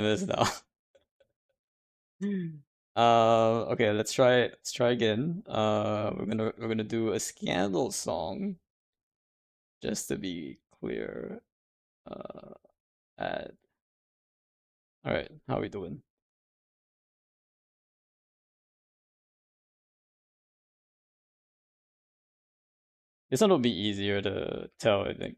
this now. Okay, let's try again. We're gonna do a Scandal song, just to be clear. Uh, add. All right, how are we doing? This one will be easier to tell, I think.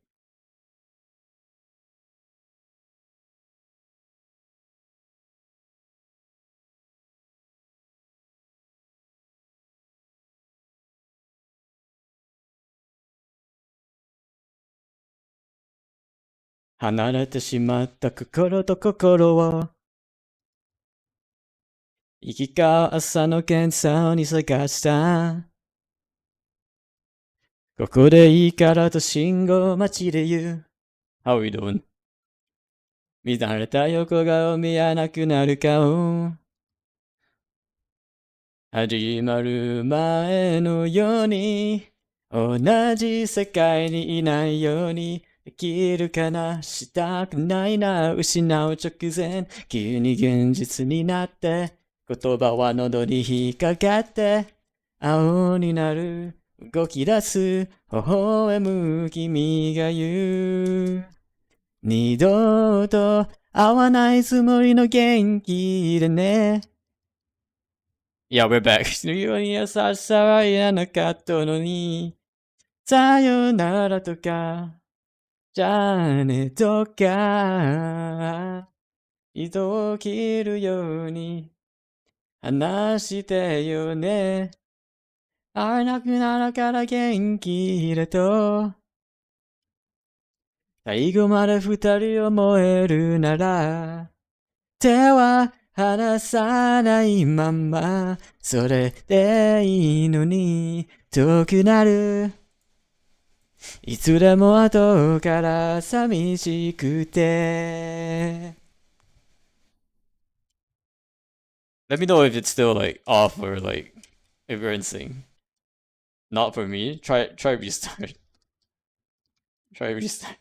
離れてしまった心と心を行き交う朝の喧騒に探した。ここでいいからと信号待ちで言う。How are we doing? 乱れた横顔見えなくなる顔。始まる前のように、同じ世界にいないように、できるかな、したくないな、失う直前、急に現実になって、言葉は喉に引っかかって、青になる、動き出す、微笑む君が言う。二度と会わないつもりの元気でね。Yeah, we're back. ように優しさはいらなかったのに、さよならとか、じゃあねとか、糸を切るように話してよね。会えなくなるから元気だと、最後まで二人を燃えるなら、手は離さないまま、それでいいのに、遠くなる。いつでも後から寂しくて。Let me know if it's still like off or like if you're in sync. Not for me. Try restart. Try restart.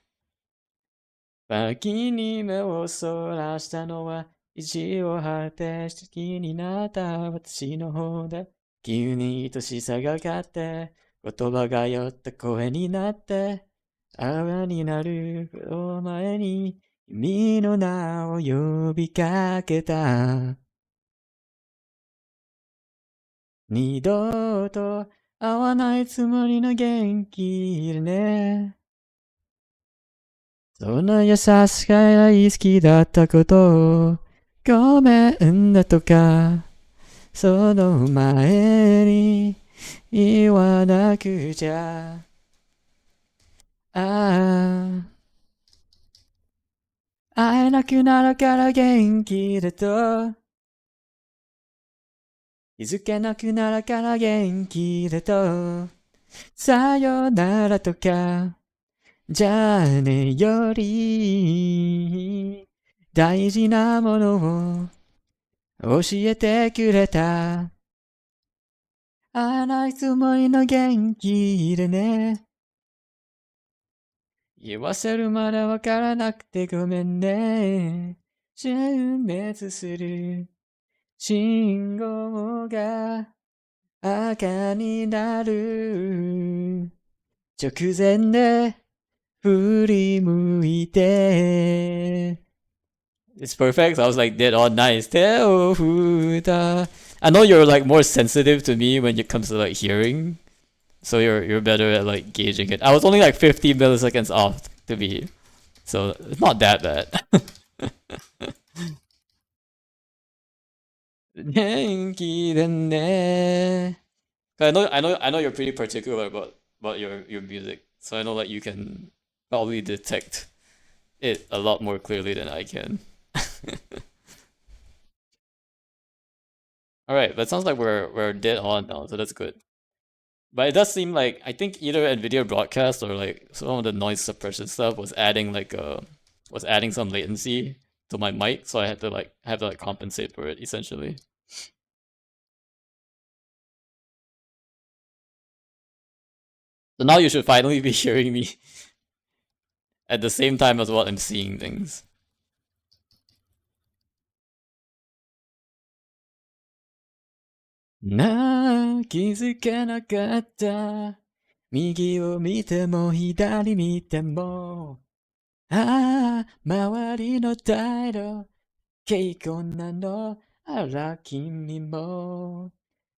先に目をそらしたのは意地を張って好きになった私の方で急に愛しさが勝って言葉が酔った声になって泡になるお前に君の名を呼びかけた。二度と会わないつもりの元気でね。その優しさが大好きだったことをごめんだとかその前に言わなくちゃ。ああ、会えなくなるから元気だと気づけなくなるから元気だとさよならとかじゃあねより大事なものを教えてくれた。あないつもりの元気でね。言わせるまでわからなくてごめんね。瞬滅する信号が赤になる直前で振り向いて It's perfect. I was like, dead on nice. I know you're like more sensitive to me when it comes to like hearing, so you're better at like gauging it. I was only like 50 milliseconds off to be, so it's not that bad. 元気でね. I know you're pretty particular about your music, so I know that you can probably detect it a lot more clearly than I can. All right, but it sounds like we're dead on now, so that's good. But it does seem like I think either NVIDIA broadcast or like some of the noise suppression stuff was adding some latency to my mic, so I had to like have to like compensate for it essentially. So now you should finally be hearing me at the same time as what I'm seeing things. なあ、気づけなかった。右を見ても左見ても。ああ、周りの態度、結構なの。あら、君も。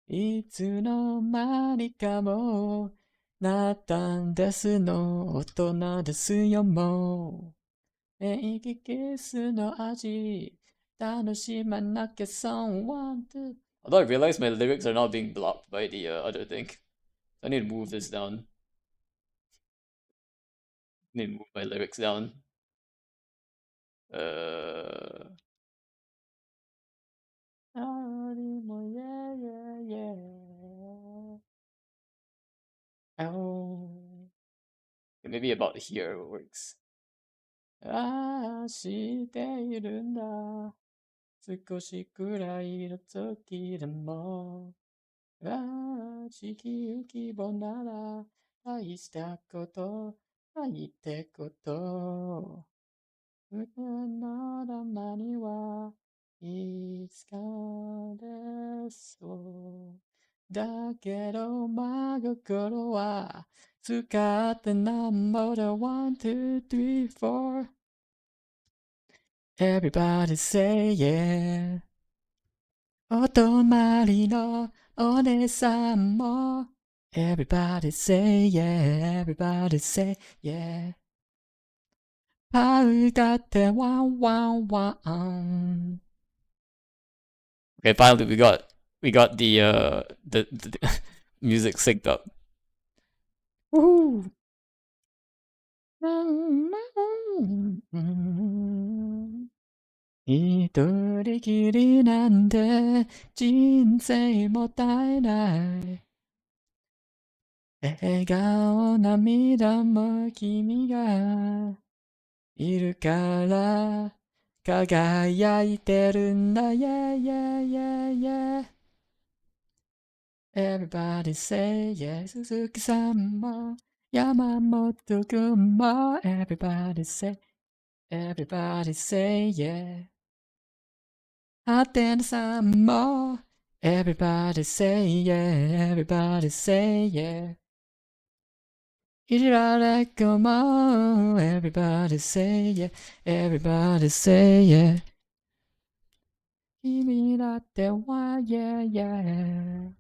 いつの間にかもう、なったんですの。大人ですよ、もう。演技キスの味、楽しまなきゃ someone to. Although I realize my lyrics are not being blocked by the other thing. I need to move this down. I need to move my lyrics down. Uh. Yeah, yeah, yeah. Oh. Maybe about here works. ああ、しているんだ。少しくらいの時でも。ああ、地球規模なら、大したこと、ないってこと。僕のたまには、いつかでそう。だけど、真心は、使ってなんぼだ。One, two, three, four. Everybody say yeah. お隣のお姉さんも。Everybody say yeah. Everybody say yeah. パウだってワンワンワン。Okay, finally we got the music synced up. Woohoo! 一人きりなんて人生もったいない。笑顔涙も君がいるから輝いてるんだ。Yeah, yeah, yeah, yeah. Everybody say yes. 鈴木さんも山本くんも Everybody say yeah. ハテナさんも Everybody say yeah. Everybody say yeah. いじられっ子も Everybody say yeah. Everybody say yeah. 君だっては yeah, yeah.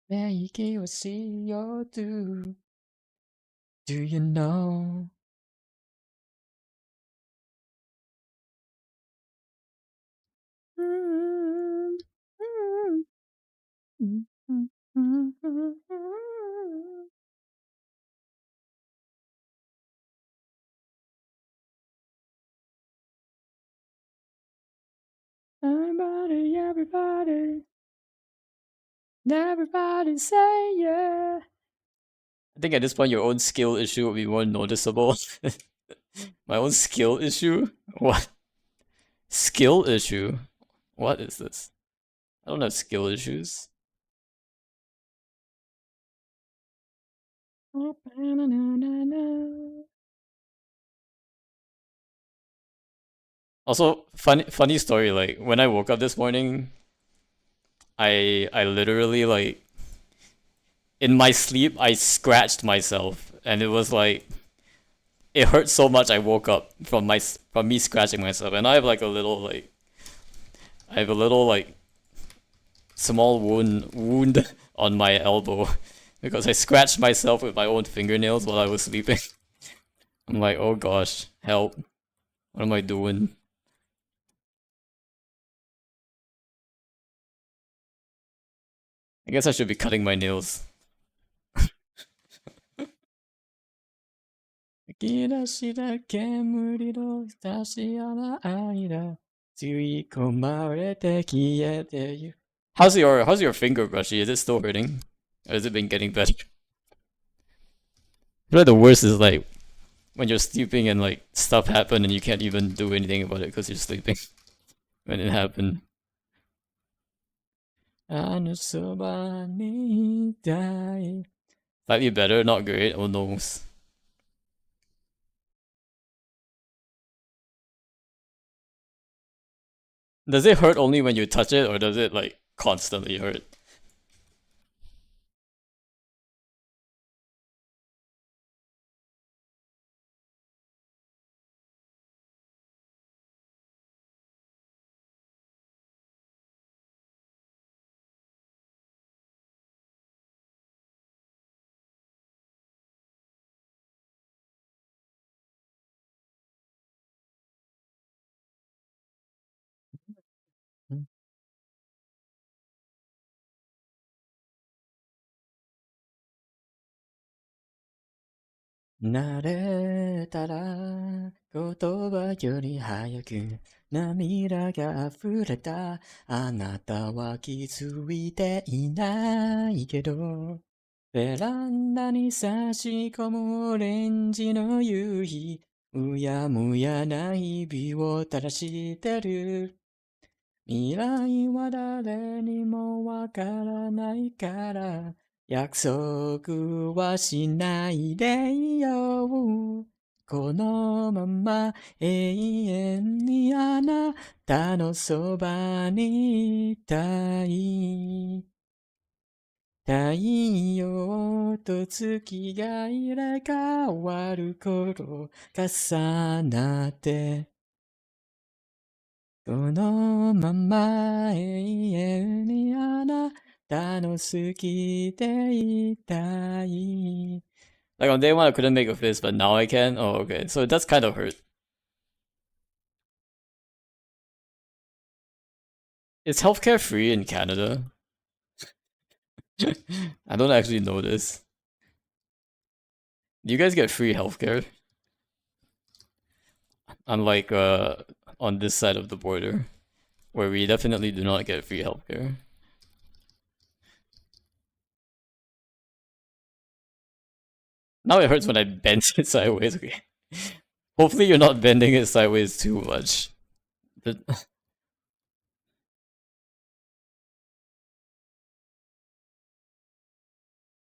ねえ息をしよう Do you know? Everybody, everybody, everybody say yeah. I think at this point, your own skill issue will be more noticeable. My own skill issue? What? Skill issue? What is this? I don't have skill issues. Also, funny story. Like when I woke up this morning, I literally like in my sleep I scratched myself, and it was like it hurt so much. I woke up from me scratching myself, and I have like a little like I have a little like small wound on my elbow because I scratched myself with my own fingernails while I was sleeping. I'm like, oh gosh, help! What am I doing? I guess I should be cutting my nails. 吹き出した煙の差し穴間吸い込まれて消えてゆ How's your finger, Brushy? Is it still hurting? Or has it been getting better? I feel like the worst is like when you're sleeping and like stuff happen and you can't even do anything about it because you're sleeping when it happened. あのそばにいたい Slightly better, not great. Oh no. Does it hurt only when you touch it, or does it like constantly hurt. Mm. 慣れたら言葉より早く涙が溢れた。あなたは気づいていないけど、ベランダに差し込むオレンジの夕日、うやむやな日々を照らしてる。未来は誰にもわからないから、約束はしないでいよう。このまま永遠にあなたのそばにいたい。太陽と月が入れ替わる頃重なって、このまま永遠にあなたの好きでいたい。Like on day one, I couldn't make a fist, but now I can. Oh, okay. So it does kind of hurt. Is healthcare free in Canada? I don't actually know this. Do you guys get free healthcare? Unlike on this side of the border, where we definitely do not get free healthcare. Now it hurts when I bend it sideways. Okay. Hopefully you're not bending it sideways too much. But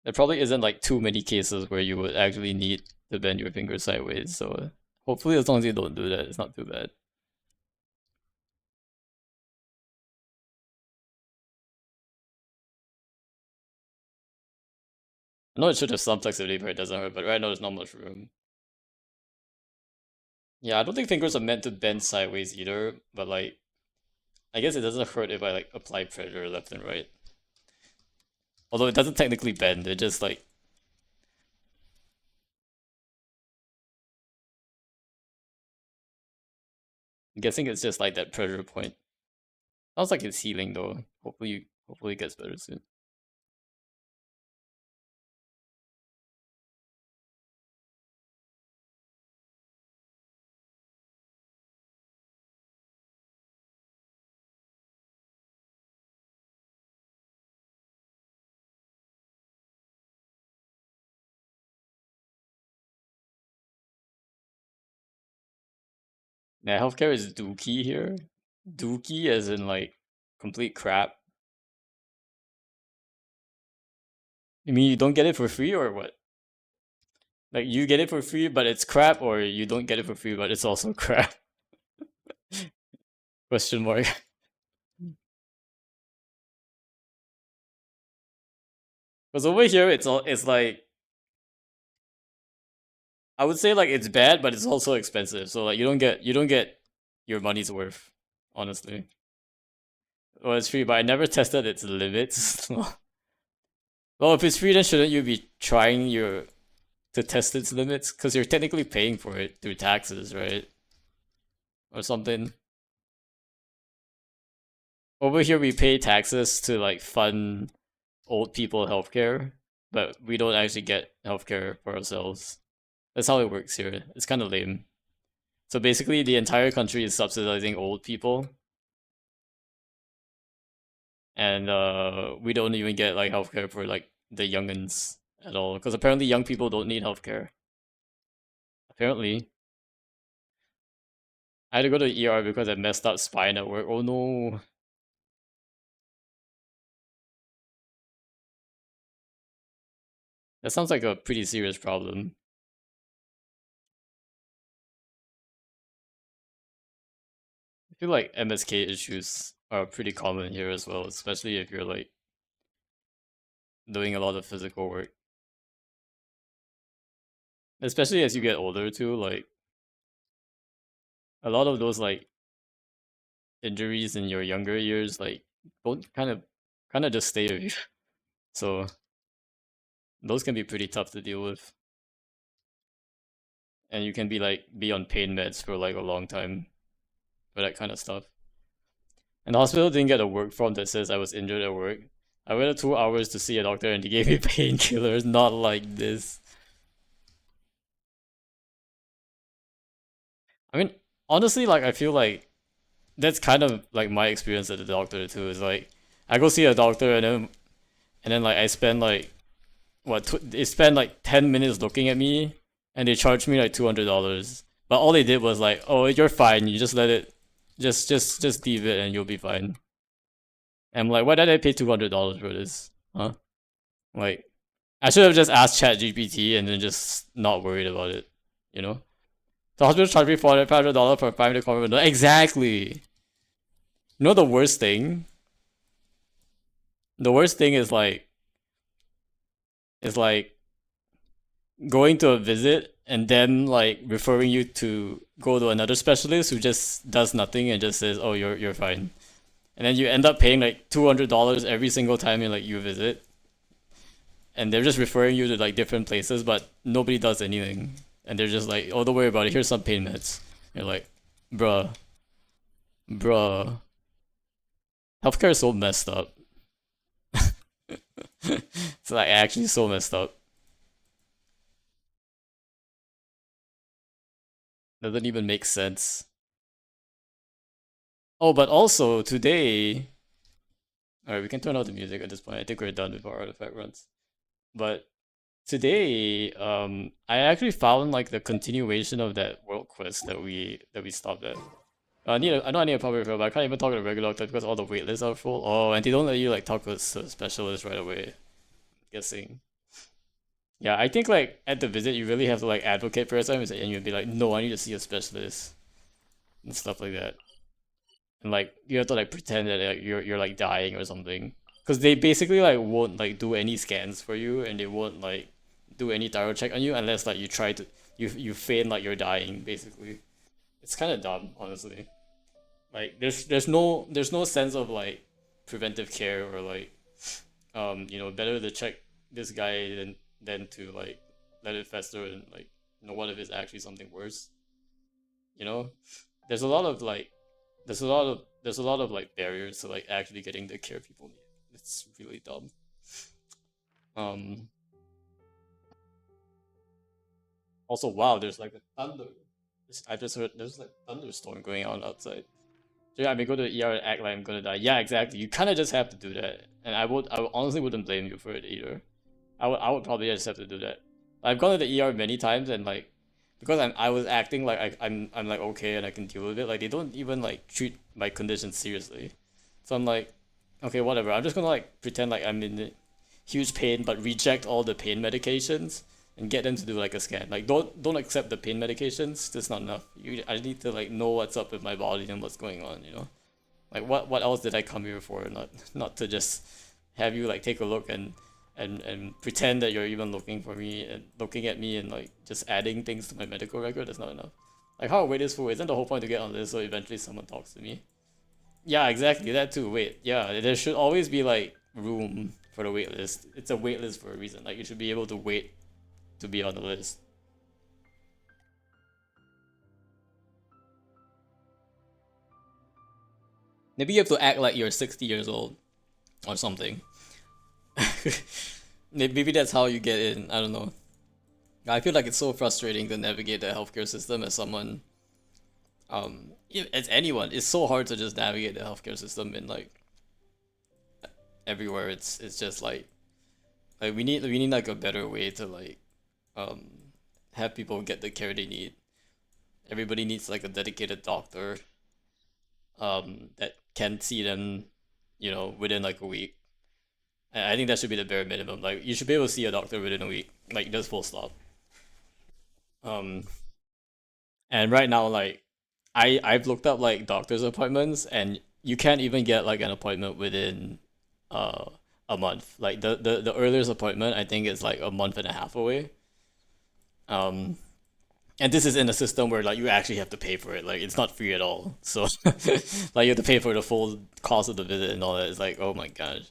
there probably isn't like too many cases where you would actually need to bend your finger sideways. So hopefully as long as you don't do that, it's not too bad. I know it should have some flexibility where it doesn't hurt, but right now there's not much room. Yeah, I don't think fingers are meant to bend sideways either, but like I guess it doesn't hurt if I like apply pressure left and right. Although it doesn't technically bend, it just like I'm guessing it's just like that pressure point. Sounds like it's healing though. Hopefully it gets better soon. Yeah, healthcare is dookie here. Dookie as in like complete crap. You mean you don't get it for free or what? Like you get it for free but it's crap, or you don't get it for free but it's also crap? Question mark. Because over here it's like I would say like it's bad but it's also expensive. So like you don't get your money's worth, honestly. Well, it's free, but I never tested its limits. Well, if it's free, then shouldn't you be trying your to test its limits? Because you're technically paying for it through taxes, right? Or something. Over here, we pay taxes to like fund old people healthcare, but we don't actually get healthcare for ourselves. That's how it works here. It's kind of lame. So basically, the entire country is subsidizing old people, and we don't even get like healthcare for like the youngins at all. Because apparently, young people don't need healthcare. Apparently, I had to go to the ER because I messed up spine at work. Oh no. That sounds like a pretty serious problem. I feel like MSK issues are pretty common here as well, especially if you're like doing a lot of physical work. Especially as you get older too, like a lot of those like injuries in your younger years like don't kind of just stay with you. So those can be pretty tough to deal with. And you can be on pain meds for like a long time for that kind of stuff. And the hospital didn't get a work form that says I was injured at work. I waited 2 hours to see a doctor and they gave me painkillers, not like this. I mean, honestly, like I feel like that's kind of like my experience at the doctor too. Is like I go see a doctor and then like I spend like they spend like 10 minutes looking at me and they charge me like $200. But all they did was like, oh, you're fine. You just let it, just leave it and you'll be fine. And I'm like, why did I pay $200 for this? Huh? Like, I should have just asked ChatGPT and then just not worried about it. You know? The hospital charged me $400 for a 5 minute conversation. Exactly. You know the worst thing? The worst thing is like going to a visit and then like referring you to go to another specialist who just does nothing and just says, "Oh, you're fine," and then you end up paying like $200 every single time you visit, and they're just referring you to like different places, but nobody does anything, and they're just like, "Oh, don't worry about it. Here's some pain meds." You're like, "Bruh, bruh, healthcare is so messed up." It's like actually so messed up. Doesn't even make sense. Oh, but also today, alright, we can turn off the music at this point. I think we're done with our artifact runs. But today, I actually found like the continuation of that world quest that we stopped at. I know I need a public referral, but I can't even talk to the regular doctor because all the wait lists are full. Oh, and they don't let you like talk to a specialist right away. Guessing. Yeah, I think like at the visit you really have to like advocate for yourself and you'd be like, no, I need to see a specialist and stuff like that. And like you have to like pretend that like, you're like dying or something, because they basically like won't like do any scans for you and they won't like do any thorough check on you unless like you feign like you're dying basically. It's kind of dumb, honestly. Like there's no sense of like preventive care or like better to check this guy than to like let it fester and like what if it's actually something worse, you know. There's a lot of like there's a lot of like barriers to like actually getting the care people need. It's really dumb. Um. Also, wow, there's like a thunder. I just heard there's like thunderstorm going on outside. So yeah, I mean, go to the ER and act like I'm gonna die. Yeah, exactly. You kind of just have to do that, and I honestly wouldn't blame you for it either. I would probably just have to do that. I've gone to the ER many times, and like because I was acting like I'm like okay and I can deal with it. Like they don't even like treat my condition seriously. So I'm like, okay, whatever. I'm just gonna like pretend like I'm in huge pain, but reject all the pain medications and get them to do like a scan. Like don't accept the pain medications. That's not enough. I need to like know what's up with my body and what's going on. You know, like what else did I come here for? Not to just have you like take a look and pretend that you're even looking for me and looking at me and like just adding things to my medical record. That's not enough. Like how I wait is for isn't the whole point to get on this so eventually someone talks to me. Yeah, exactly. That too. Wait. Yeah, there should always be like room for the wait list. It's a wait list for a reason. Like you should be able to wait to be on the list. Maybe you have to act like you're 60 years old or something. Maybe that's how you get in. I don't know. I feel like it's so frustrating to navigate the healthcare system as someone, as anyone. It's so hard to just navigate the healthcare system in like everywhere. It's just like we need like a better way to like um have people get the care they need. Everybody needs like a dedicated doctor that can see them, within like a week. And I think that should be the bare minimum. Like you should be able to see a doctor within a week. Like just full stop. Um and right now like I've looked up like doctor's appointments and you can't even get like an appointment within uh a month. Like the earliest appointment I think is like a month and a half away. Um, and this is in a system where like you actually have to pay for it. Like it's not free at all. So like you have to pay for the full cost of the visit and all that. It's like, oh my gosh.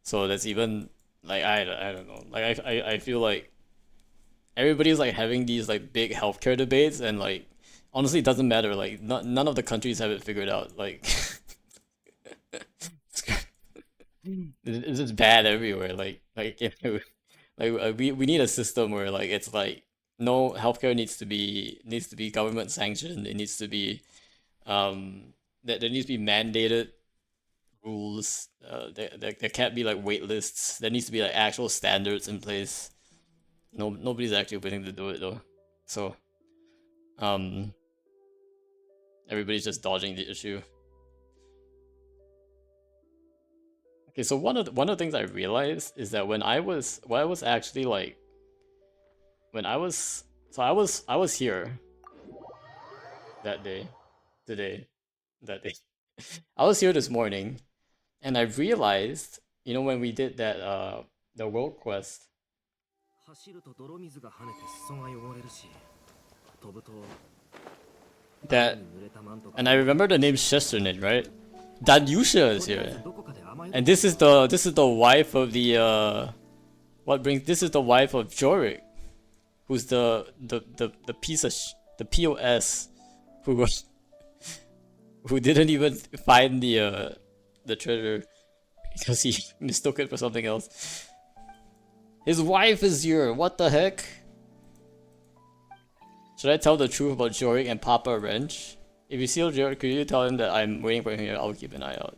So that's even like I don't know. Like I feel like everybody's like having these like big healthcare debates, and like honestly it doesn't matter. Like none of the countries have it figured out. Like it's just bad everywhere. Like we need a system where like it's like no, healthcare needs to be government sanctioned. It needs to be that there needs to be mandated rules. There can't be like wait lists. There needs to be like actual standards in place. No, nobody's actually willing to do it though. So um everybody's just dodging the issue. Okay, so one of the things I realized is that when I was actually like when I was so I was here that day, today, that day. I was here this morning, and I realized, you know, when we did that the world quest, 走ると泥水が跳ねて裾が汚れるし、飛ぶと that and I remember the name Shesternin, right? Danyusha is here. And this is the wife of the this is the wife of Jorik, who's the piece of the POS who was who didn't even find the treasure because he mistook it for something else. His wife is here. What the heck? Should I tell the truth about Jorik and Papa Wrench? If you see Jorik, could you tell him that I'm waiting for him here? I'll keep an eye out.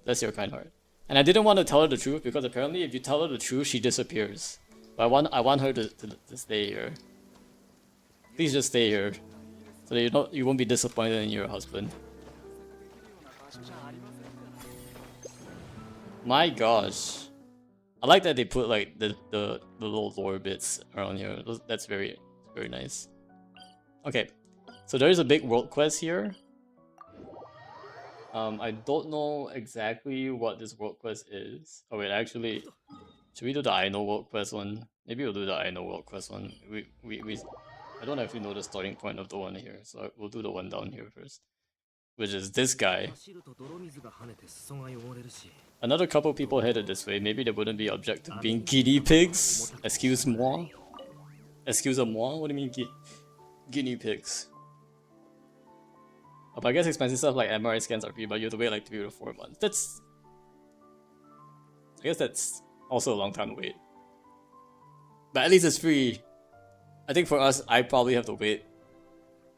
That's your kind heart. And I didn't want to tell her the truth because apparently if you tell her the truth, she disappears. But I want her to stay here. Please just stay here, so that you won't be disappointed in your husband. My gosh, I like that they put like the little lore bits around here. That's very nice. Okay, so there is a big world quest here. I don't know exactly what this world quest is. Oh wait, actually, should we do the I know world quest one? Maybe we'll do the I know world quest one. I don't actually know the starting point of the one here, so we'll do the one down here first, which is this guy. Another couple people headed this way. Maybe they wouldn't be object to being guinea pigs. Excuse-moi. Excuse-moi. What do you mean guinea pigs? Oh, but I guess expensive stuff like MRI scans are free, but you have to wait like 3 to 4 months. I guess that's also a long time to wait. But at least it's free. I think for us, I probably have to wait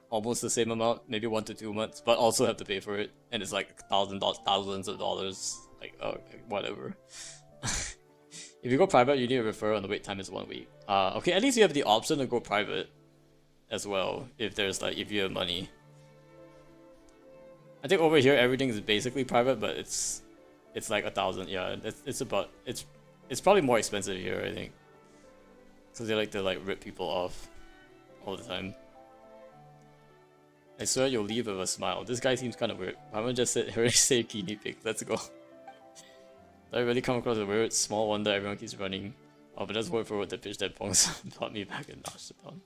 almost the same amount, maybe 1 to 2 months, but also have to pay for it, and it's like thousands of dollars. Like, oh, whatever. If you go private, you need a referral, and the wait time is 1 week. Okay, at least you have the option to go private as well if you have money. I think over here everything is basically private, but it's like 1,000. Yeah, it's probably more expensive here, I think, because they like to like rip people off all the time. I swear you'll leave with a smile. This guy seems kind of weird. I'm gonna just sit here and say guinea pig. Let's go. I really come across a weird small wonder everyone keeps running. Oh, but let's wait for what the pitch that pongs brought me back and notched it down.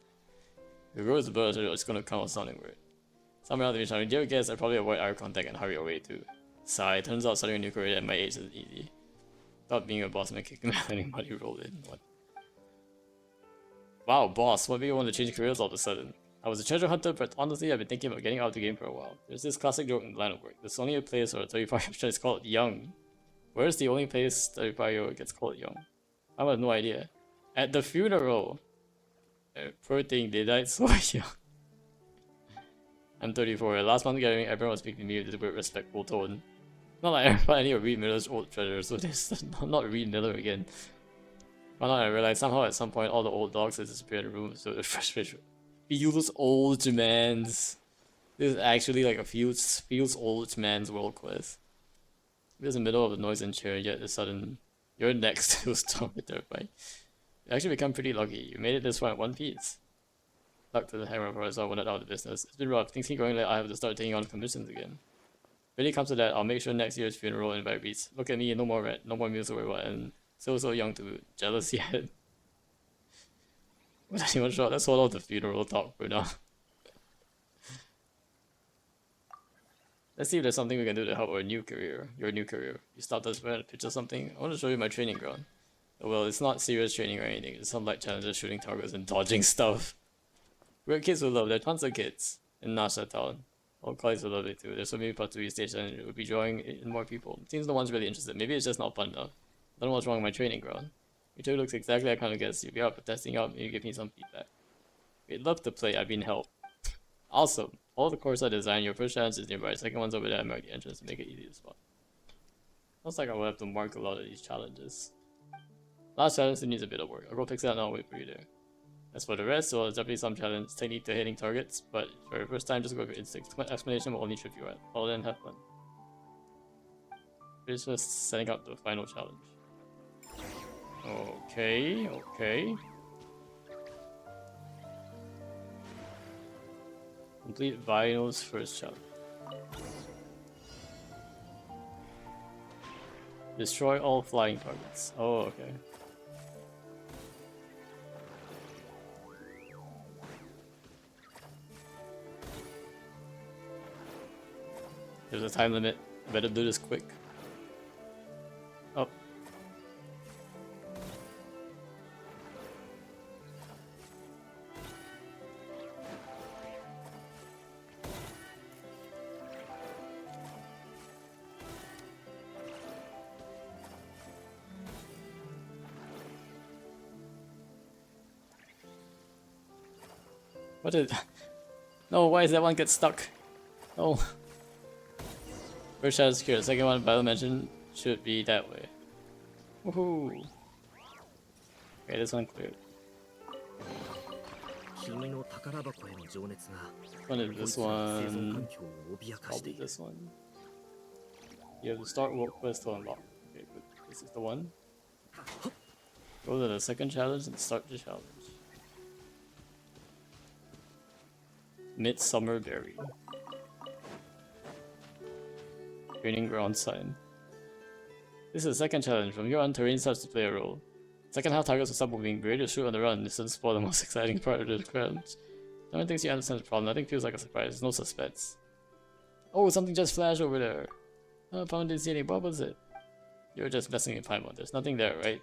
If it grows a bird, it's gonna come with something weird. Somewhere out there, do you ever guess I probably avoid eye contact and hurry away too? Sigh, turns out starting a new career at my age is easy. Thought being a boss man kicked him out and money rolled in. What? Wow, boss, what made you want to change careers all of a sudden? I was a treasure hunter, but honestly I've been thinking about getting out of the game for a while. There's this classic joke in the line of work. There's only a place or a 35-year-old is called young. Where's the only place 35-year-old gets called young? I have no idea. At the funeral! Poor thing, they died so young. I'm 34. Last month gathering, everyone was speaking to me with a weird respectful tone. Not like everybody knew Reed Miller's old treasure, so this not Reed Miller again. But I realized somehow at some point all the old dogs had disappeared in the room, so the frustration feels old man's. This is actually like a feels old man's world quest. We're in the middle of the noise and cheer, yet the sudden you're next to storm with terrifying. You actually become pretty lucky. You made it this far in one piece. Luck to the hammer for us, I wanted out of the business. It's been rough. Things keep going like I have to start taking on commissions again. when it comes to that, I'll make sure next year's funeral invite reads, look at me, no more rent, no more meals or what, and so young to boot. Jealous yet? Would anyone show up? Let's hold off the funeral talk for now. Let's see if there's something we can do to help our new career, your new career. You stopped us for a pitch or something? I want to show you my training ground. Well, it's not serious training or anything. It's some light challenges, shooting targets, and dodging stuff. Weird kids will love. There are tons of kids in Nasha Town. All colleagues will love it too. There's so many Patui station, and it will be drawing in more people. Seems no one's really interested. Maybe it's just not fun enough. I don't know what's wrong with my training ground. Your toy looks exactly like I kind of guess. You'll be up for testing out, maybe give me some feedback. We'd love to play. I've been helped. Awesome. All the courses are designed. Your first challenge is nearby. Second one's over there. I mark the entrance to make it easy to spot. Looks like I will have to mark a lot of these challenges. Last challenge needs a bit of work. I'll go fix that and I'll wait for you there. As for the rest, well, there's definitely some challenge technique to hitting targets, but for your first time, just go for instinct. Explanation will only trip you out. Well then, have fun. We're just setting up the final challenge. Okay. Complete Vino's first challenge. Destroy all flying targets. Oh, okay. There's a time limit. I better do this quick. Oh. What did... No, why does that one get stuck? Oh. First shot is secure. Second one, battle mention should be that way. Woohoo! Okay, this one cleared. What is this one? Probably this one. You have to start work quest to unlock. Okay, good. This is the one. Go to the second challenge and start the challenge. Midsummer Berry. Training ground sign. This is the second challenge. From here on, terrain starts to play a role. Second half targets will start moving. Be ready to shoot on the run. This is for the most exciting part of the ground. No one thinks you understand the problem. Nothing feels like a surprise. No suspense. Oh, something just flashed over there. Oh, Paimon didn't see any. What was it? You were just messing with Paimon. There's nothing there, right?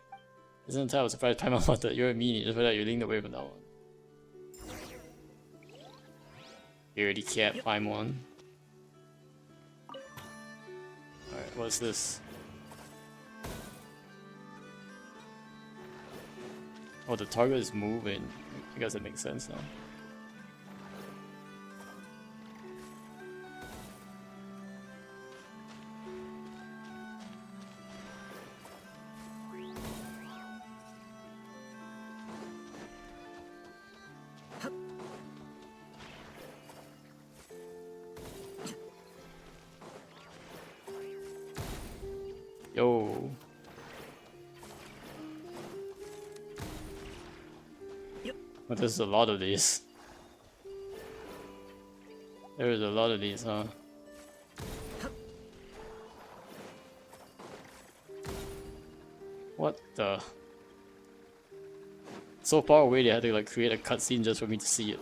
Isn't it time I was surprised Paimon wanted? You're a meanie. Just for that, you're leaning away from that one. You already can't Paimon. Alright, what's this? Oh, the target is moving. I guess it makes sense now. Yo. But there's a lot of these. There is a lot of these, huh? What the? So far away they had to like create a cutscene just for me to see it.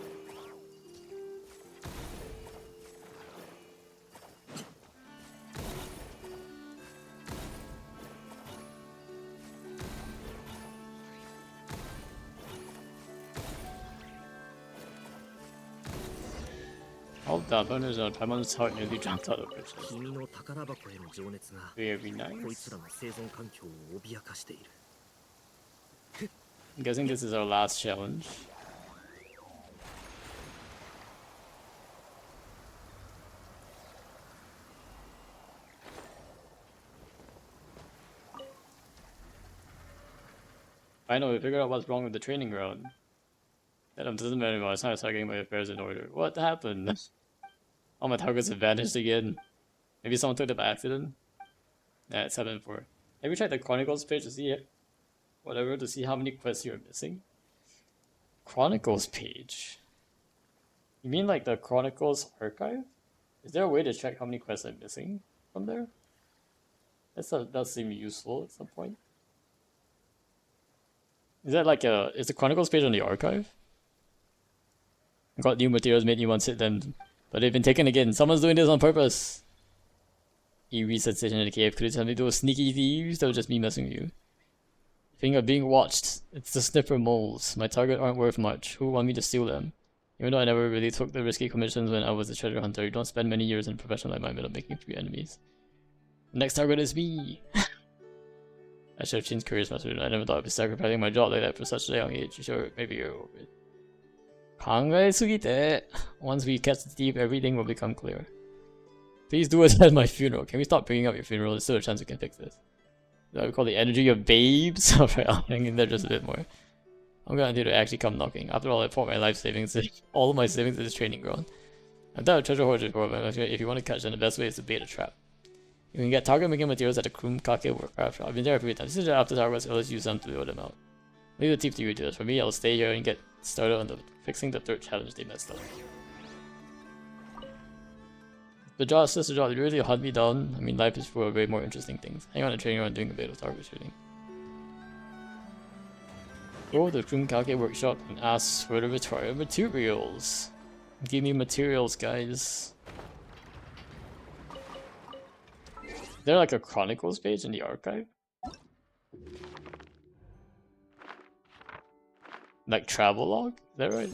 Hold up, there's a Paimon's heart nearly jumped out of it. Very nice. I'm guessing this is our last challenge. Finally, we figured out what's wrong with the training ground. That doesn't matter anymore. It's time to start getting my affairs in order. What happened? All my targets have vanished again. Maybe someone took them by accident? Yeah, it's happened before. Have you tried the Chronicles page to see it? Whatever, to see how many quests you're missing? Chronicles page? You mean like the Chronicles archive? Is there a way to check how many quests I'm missing? from there? That seem useful at some point. Is that like is the Chronicles page on the archive? Got new materials, made new ones, hit them. But they've been taken again. Someone's doing this on purpose. Eerie sensation in the cave. Could it have to do with sneaky thieves? That was just me messing with you. Thinking of being watched. It's the sniffer moles. My target aren't worth much. Who want me to steal them? Even though I never really took the risky commissions when I was a treasure hunter, you don't spend many years in a profession like mine without making 3 enemies. Next target is me! I should have changed careers much sooner. I never thought I'd be sacrificing my job like that for such a young age. Sure, maybe you're over it. 考えすぎて. Once we catch the thief, everything will become clear. Please do attend my funeral. Can we stop bringing up your funeral? There's still a chance we can fix this. That we call the energy of babes? Alright, I'll hang in there just a bit more. I'm gonna need to actually come knocking. After all, I poured my life savings, all of my savings in this training ground. I've done a treasure hoard before, but if you want to catch them, the best way is to bait a trap. You can get target making materials at the Krumkake workcraft shop. I've been there a few times. This is after targets, let's use them to lure them out. Leave the thief to you do this. For me, I'll stay here and get started on fixing the 3rd challenge they messed up. The job, sister job, you really hunt me down. I mean, life is full of way more interesting things. Hang on to training around doing a bit of target shooting. Go to the Krumkake workshop and ask for the required materials. Give me materials, guys. Is there like a Chronicles page in the archive? Like travel log? Is that right?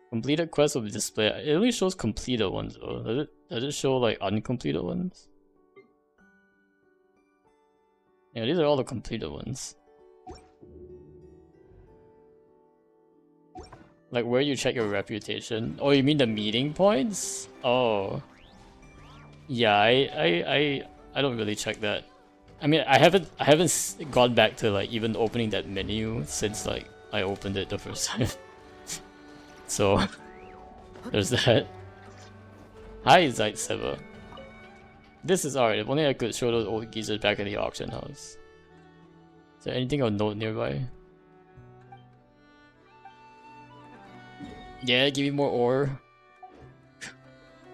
Completed quests will be displayed. It only shows completed ones though. Does it show like uncompleted ones? Yeah, these are all the completed ones. Like where you check your reputation. Oh, you mean the meeting points? Oh. Yeah, I don't really check that. I mean, I haven't gone back to like even opening that menu since like I opened it the first time. So there's that. Hi, Zaitsever. This is alright. If only I could show those old geezers back in the auction house. Is there anything of note nearby? Yeah, give me more ore.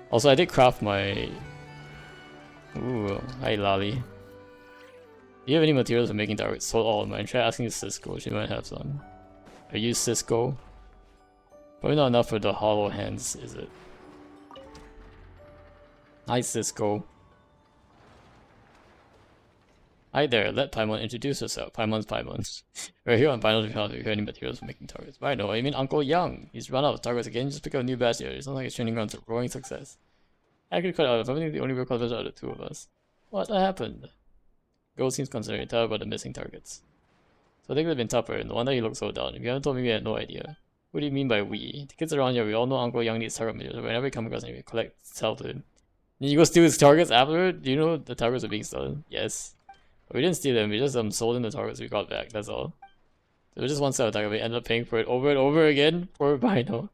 Also, I did craft my... Ooh, hi Lali. Do you have any materials for making targets? Sold all of mine. Try asking Cisco, she might have some. I use Cisco. Probably not enough for the hollow hands, is it? Hi Cisco. Hi there, let Paimon introduce herself. Paimon's Paimon. We're here on Paimon's account if you have any materials for making targets. But I know, I mean Uncle Young. He's run out of targets again, just pick up a new batch here. It sounds like it's training ground to roaring success. I could cut out if I'm the only real culprits out of the 2 of us. What happened? Gold seems concerned, tell about the missing targets. So things have been tougher, and no wonder he looks so down. If you haven't told me, we had no idea. What do you mean by we? The kids around here, we all know Uncle Young needs target materials, but whenever we come across him, we collect, sell to him. Then you go steal his targets afterward? Do you know the targets are being stolen? Yes. But we didn't steal them, we just sold him the targets we got back, that's all. There was just one set of targets, we ended up paying for it over and over again. Poor Bino.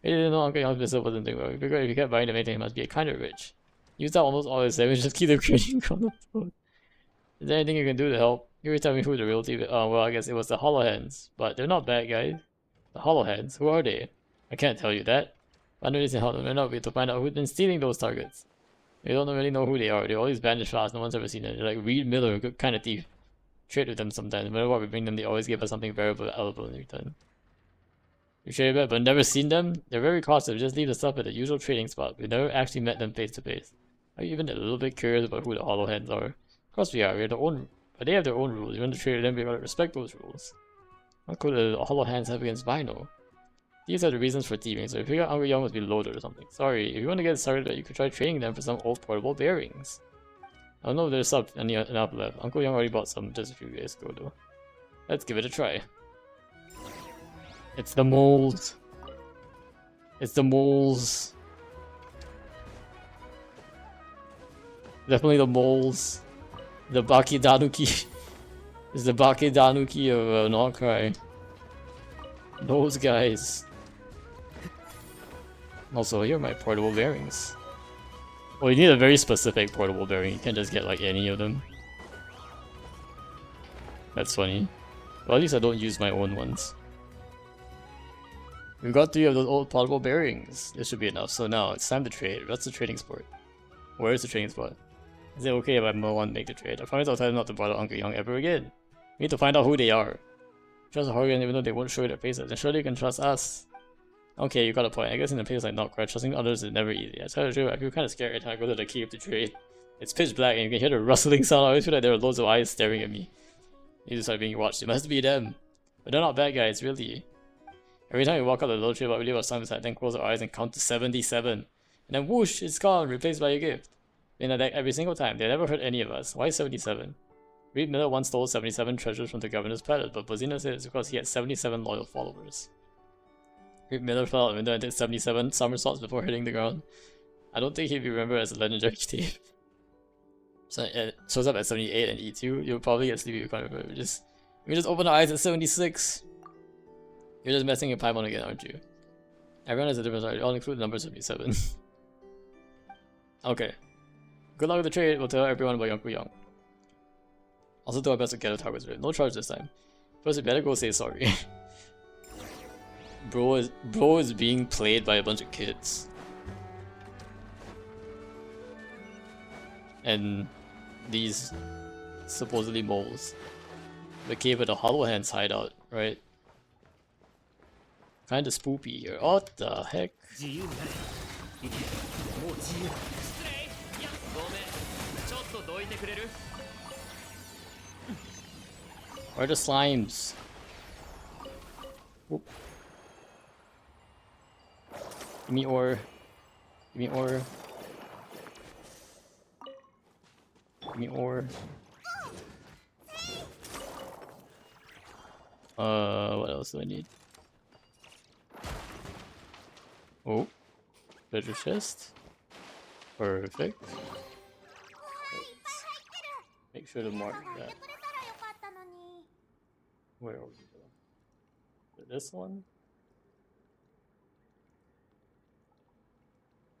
We didn't know Uncle Young's business wasn't doing well. We figured if you kept buying them anything, he must be kinda rich. Used up almost all his savings, just keep them creating on the phone. Is there anything you can do to help? You were telling me who the real thief is. Oh, well, I guess it was the Hollow Hands. But they're not bad guys. The Hollow Hands? Who are they? I can't tell you that. Find a reason how to find out to find out who's been stealing those targets. We don't really know who they are. They're always bandaged fast, no one's ever seen it. They're like Reed Miller, a good kind of thief. Trade with them sometimes. No matter what we bring them, they always give us something valuable in return. You trade bet, but never seen them? They're very cautious, just leave the stuff at the usual trading spot. We've never actually met them face to face. Are you even a little bit curious about who the Hollow Hands are? Of course we are, we have their own, but they have their own rules. You want to trade with them, we gotta respect those rules. What could the Hollow Hands have against Bino? These are the reasons for thieving, so if you got Uncle Young must be loaded or something. Sorry, if you want to get started, you could try trading them for some old portable bearings. I don't know if there's enough left. Uncle Young already bought some just a few days ago though. Let's give it a try. It's the mold. It's the moles. Definitely the moles. The Bakidanuki. It's the Bakidanuki of Nocrai. Those guys. Also, here are my portable bearings. Well, you need a very specific portable bearing. You can't just get like any of them. That's funny. Well, at least I don't use my own ones. We got 3 of those old portable bearings. This should be enough. So now it's time to trade. What's the trading spot? Where is the trading spot? Is it okay if I want to make the trade? I promise I'll tell them not to bother Uncle Young ever again. We need to find out who they are. Trust Horgan even though they won't show their faces. And surely you can trust us. Okay, you got a point. I guess in a place like Notcry, trusting others is never easy. I tell you the truth, I feel kind of scared every time I go to the cave to trade. It's pitch black and you can hear the rustling sound. I always feel like there are loads of eyes staring at me. You just start being watched. It must be them. But they're not bad guys, really. Every time we walk out the little tree, we leave our sunset, then close our eyes and count to 77. And then whoosh, it's gone, replaced by a gift. In a deck every single time. They never hurt any of us. Why 77? Reed Miller once stole 77 treasures from the governor's palace, but Bozina said it's because he had 77 loyal followers. Reed Miller fell out the window and did 77 somersaults before hitting the ground. I don't think he'd be remembered as a legendary thief. So it shows up at 78 and E2, you'll probably get sleepy if you can't remember. You just open our eyes at 76. You're just messing with Paimon again, aren't you? Everyone has a different story. I'll include the number 77. Okay. Good luck with the trade. We'll tell everyone about Yonku Young. Also do our best to get the targets right. No charge this time. First, we better go say sorry. Bro is being played by a bunch of kids. And these supposedly moles. The cave where the Hollow Hands hideout, right? Kinda spoopy here. What the heck? 自由になれいけもう自由だ失礼いやごめんちょっとどいてくれる Where are the slimes? Whoop. Give me ore. Give me ore. Give me ore. What else do I need? Oh, treasure chest. Perfect. Let's make sure to mark that. Where are we going? This one?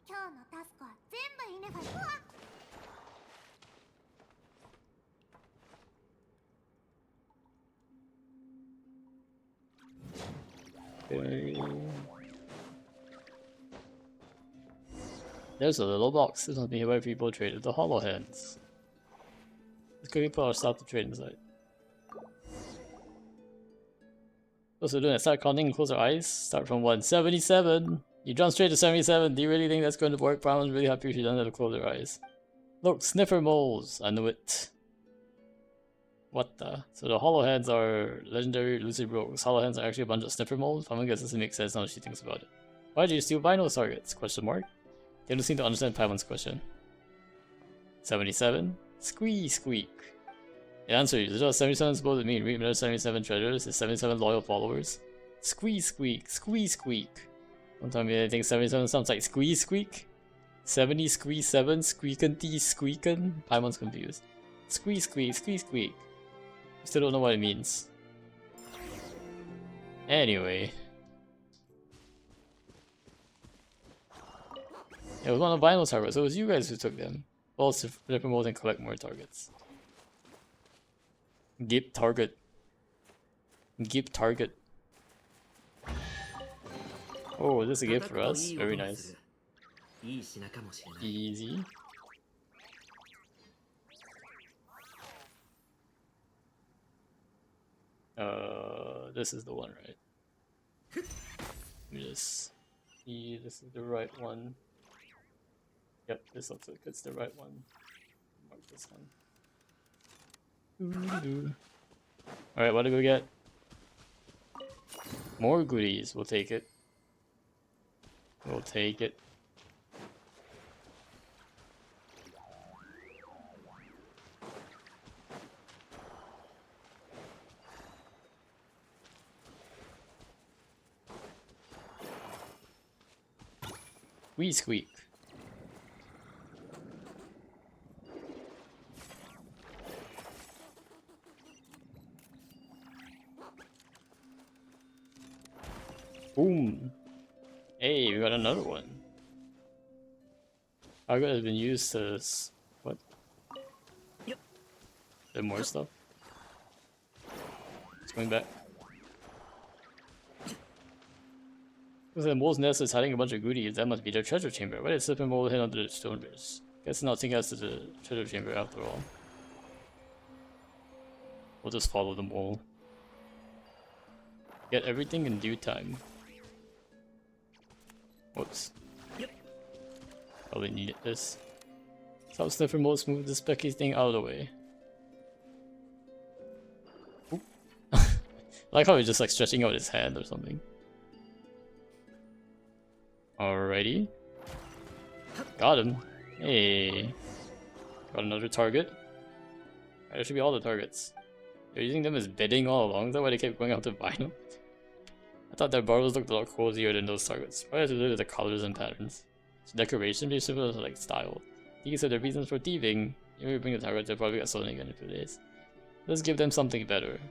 今日のタスクは全部イネファイ。うわっ Okay. There's a little box. This must be where people traded the Hollow Hands. Let's quickly put our stuff to trade inside. What's we're doing? Start counting and close our eyes. Start from 177. You jump straight to 77. Do you really think that's going to work? Paimon really happy if you don't have to close your eyes. Look, sniffer moles. I knew it. What the? So the Hollow Hands are legendary lucid rogues. Hollow Hands are actually a bunch of sniffer moles. Paimon guess this makes sense now she thinks about it. Why did you steal Vinyl targets? Question mark. They don't seem to understand Paimon's question. 77. Squeak squeak. The answer is what 77 supposed to mean. Read another 77 treasures is 77 loyal followers. Squeak squeak. Squeak squeak. Don't tell me anything 77 sounds like squeak squeak. 70 squeak 7 squeakin' squeakin'. Paimon's confused. Squeak squeak squeak squeak. Still don't know what it means. Anyway. It was one of Vinyl's targets, so it was you guys who took them. Well, to promote and collect more targets. Gip target. Gip target. Oh, this is a gift for us. Very nice. いい品かもしれない Easy. This is the one, right? Let me just see. This is the right one. Yep, this looks like it's the right one. Mark this one. Alright, what do we get? More goodies. We'll take it. We'll take it. Wee squeak. Boom. Hey, we got another one. Target has been used to what? Yep. There more stuff. Swing back. Because the mole's nest is hiding a bunch of goodies. That must be their treasure chamber. Why did Slipper Mole hid under the stone bridge? Guess not taking us to the treasure chamber after all. We'll just follow the mole. Get everything in due time. Whoops. Yep. Probably needed this. Stop Sniffer Mole, move this Becky thing out of the way. Oop. I like how he's just like stretching out his hand or something. Alrighty. Got him. Hey. Got another target. There should be all the targets. You're using them as bedding all along? Is that why they kept going out to vinyl? I thought that barbels looked a lot cozier than those targets. Probably has to do with the colors and patterns. It's decoration based similar to like style. These are the reasons for thieving. If we bring the targets, they'll probably get stolen again in 2 days. Let's give them something better.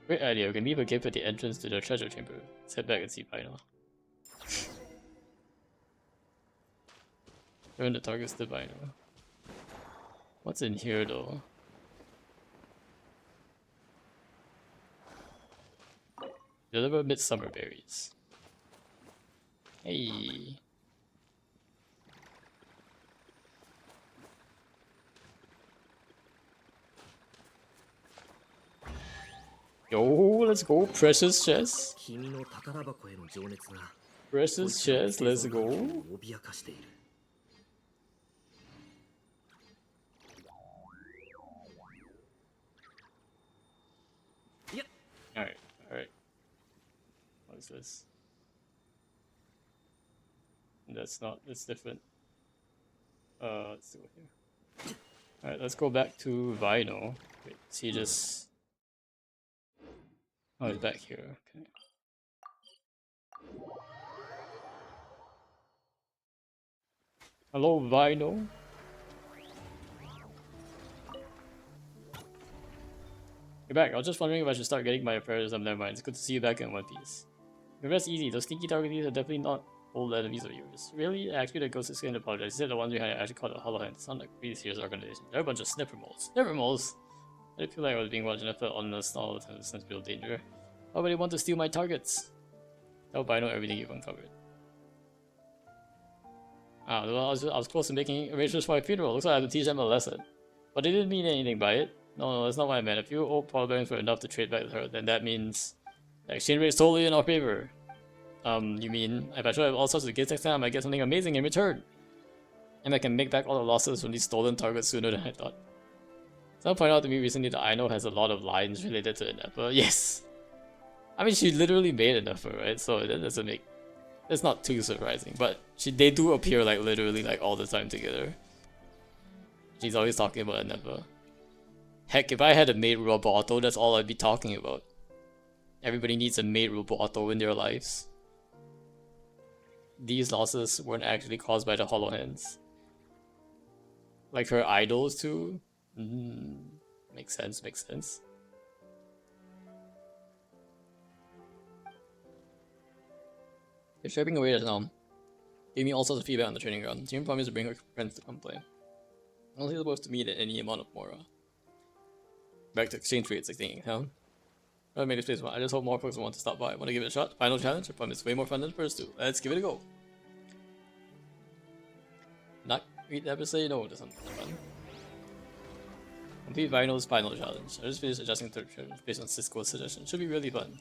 Great idea, we can leave a gift at the entrance to the treasure chamber. Let's head back and see vinyl. Turn the targets to vinyl. What's in here though? Deliver midsummer berries. Hey. Yo, let's go, precious chest. 君の宝箱への情熱が Precious chest, let's go. 脅かしている。Alright, alright. What is this? That's not, that's different. Let's do it here. Alright, let's go back to Vino. Wait, is he just... Oh, he's back here, okay. Hello, Vino. You're back. I was just wondering if I should start getting my affairs up. Never mind. It's good to see you back in one piece. The rest easy. Those sneaky targets are definitely not old enemies of yours. Really? Actually, the ghost is going to apologize. He said the ones behind it actually called it Hollow Hands. It's not like really serious organization. They're a bunch of sniffer moles. Sniffer moles? I did feel like I was being watched and I felt honest all the time. It's not real danger. Why would they want to steal my targets? I hope I know everything you've uncovered. Ah, well, I was close to making arrangements for my funeral. Looks like I have to teach them a lesson. But they didn't mean anything by it. No, that's not what I meant. If you owe Paul Bearings for enough to trade back with her, then that means the exchange rate is totally in our favor. You mean if I show up all sorts of gifts next time, I get something amazing in return? And I can make back all the losses from these stolen targets sooner than I thought. Someone pointed out to me recently that Aino has a lot of lines related to Endeavor. Yes! I mean, she literally made Endeavor, right? So that doesn't make... It's not too surprising, but they do appear like literally like all the time together. She's always talking about Endeavor. Heck, if I had a maid Roboto, that's all I'd be talking about. Everybody needs a maid Roboto in their lives. These losses weren't actually caused by the Hollow Hands. Like her idols too? Makes sense, makes sense. They're stripping away just now. Gave me all sorts of feedback on the training ground. She even promised to bring her friends to come play. Honestly, supposed to meet at any amount of Mora. Back to exchange rates, like thinking, huh? I made this place fun. I just hope more folks want to stop by. Want to give it a shot? Final challenge? I promise way more fun than the first two. Let's give it a go. Not read ever say no to something fun. Complete Vinyl's final challenge. I just finished adjusting the challenge based on Cisco's suggestion. Should be really fun.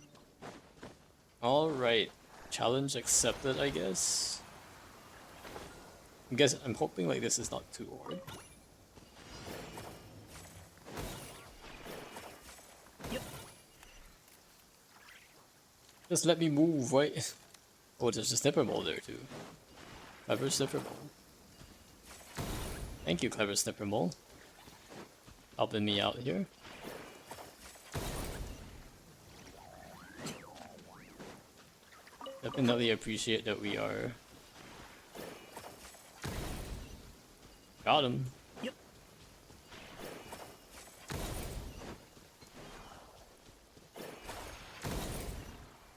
Alright. Challenge accepted, I guess. I'm hoping like this is not too hard. Just let me move, right? Oh, there's a snipper mole there too. Clever snipper mole. Thank you, clever snipper mole. Helping me out here. Definitely appreciate that we are. Got him. Yep.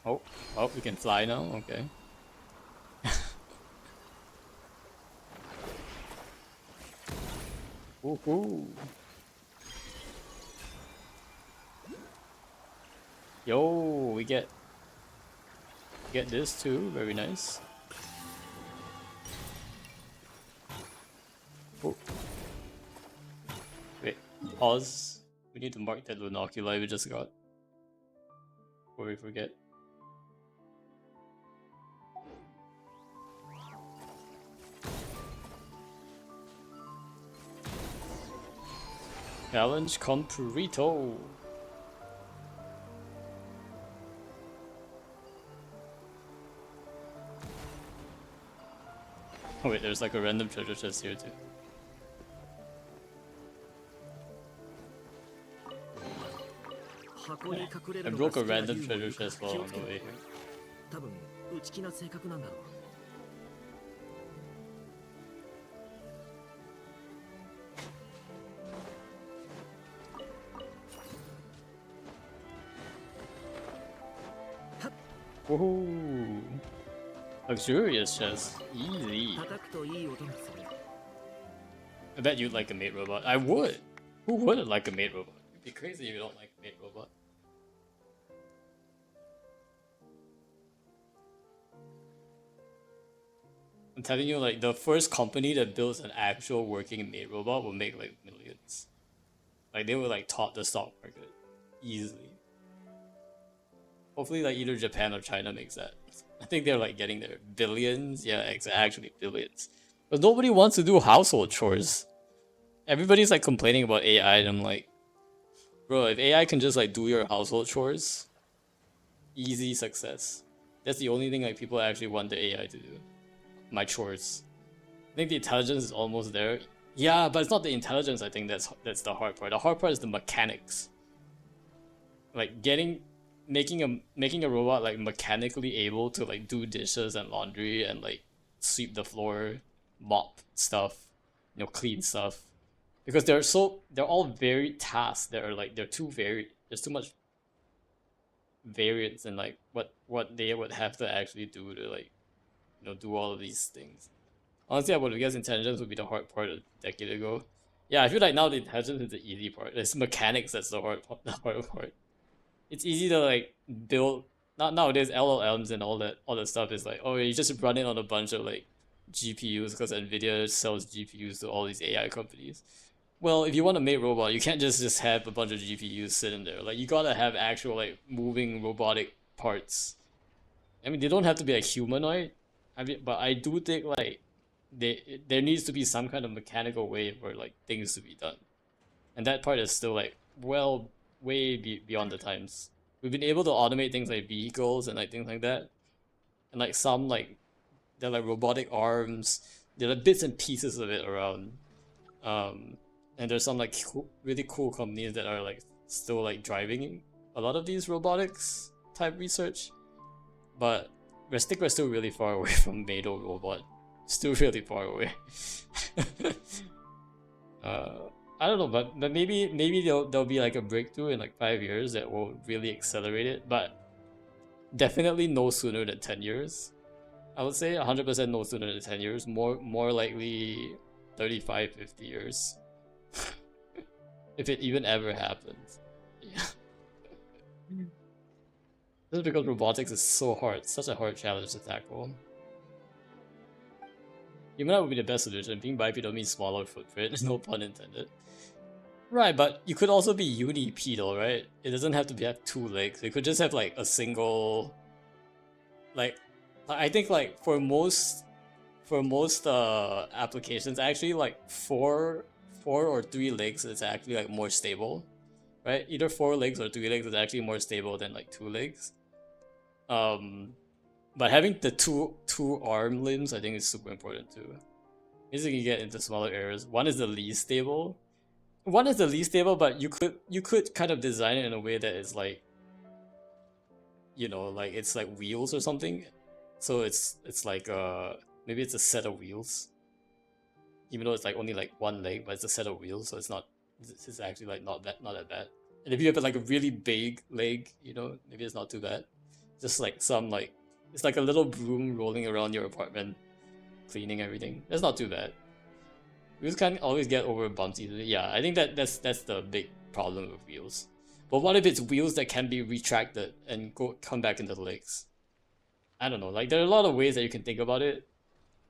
Oh, we can fly now? Okay. Woohoo! Yo, we get this too. Very nice. Oh. Wait, pause. We need to mark that Lunoculi we just got before we forget. Challenge Comprito. Oh wait, there's like a random treasure chest here too. I broke a random treasure chest while on the way here. 多分内気な性格なんだろう。Woohoo! Luxurious chest. Easy. 叩くといい音がする。 I bet you'd like a mate robot. I would! Who wouldn't like a mate robot? It'd be crazy if you don't like a mate robot. I'm telling you, like, the first company that builds an actual working mate robot will make like millions. Like, they will like top the stock market. Easily. Hopefully, like, either Japan or China makes that. I think they're like getting their billions. Yeah, actually billions. But nobody wants to do household chores. Everybody's like complaining about AI, and I'm like, bro, if AI can just like do your household chores, easy success. That's the only thing like people actually want the AI to do. My chores. I think the intelligence is almost there. Yeah, but it's not the intelligence. I think that's the hard part. The hard part is the mechanics. Like making a robot like mechanically able to like do dishes and laundry and like sweep the floor, mop stuff, clean stuff, because they're all varied tasks that are like they're too varied. There's too much variance in like what they would have to actually do to like do all of these things. Honestly, I would guess intelligence would be the hard part a decade ago. Yeah, I feel like now the intelligence is the easy part. It's mechanics that's the hard part. It's easy to like build. Not nowadays LLMs and all that stuff is like, oh, you just run it on a bunch of like GPUs because Nvidia sells GPUs to all these AI companies. Well, if you want to make robot, you can't just have a bunch of GPUs sitting there. Like, you gotta have actual like moving robotic parts. I mean, they don't have to be like humanoid. I mean, but I do think like there needs to be some kind of mechanical way for like things to be done, and that part is still like way beyond the times. We've been able to automate things like vehicles and like things like that, and like some like they're like robotic arms. There are bits and pieces of it around, and there's some like really cool companies that are like still like driving a lot of these robotics type research, but we're still really far away from Mado robot. Still really far away. I don't know, but maybe there'll be like a breakthrough in like 5 years that will really accelerate it, but definitely no sooner than 10 years. I would say 100% no sooner than 10 years. More likely 35, 50 years. If it even ever happens. Yeah. Just because robotics is so hard, such a hard challenge to tackle. Humanoid would be the best solution. Being bipedal means smaller footprint, no pun intended. Right, but you could also be unipedal, right? It doesn't have to have 2 legs. It could just have like a single, like, I think like for most applications, actually like 4 or 3 legs is actually like more stable, right? Either 4 legs or 3 legs is actually more stable than like 2 legs. But having the two arm limbs, I think, is super important too. As you can get into smaller areas. One is the least stable, but you could kind of design it in a way that is like, like it's like wheels or something. So it's like maybe it's a set of wheels, even though it's like only like 1 leg, but it's a set of wheels, so it's actually like not that bad. And if you have like a really big leg, maybe it's not too bad. Just like some like, it's like a little broom rolling around your apartment, cleaning everything. That's not too bad. We just can't always get over bumps easily. Yeah, I think that's the big problem with wheels. But what if it's wheels that can be retracted and come back into the legs? I don't know. Like there are a lot of ways that you can think about it.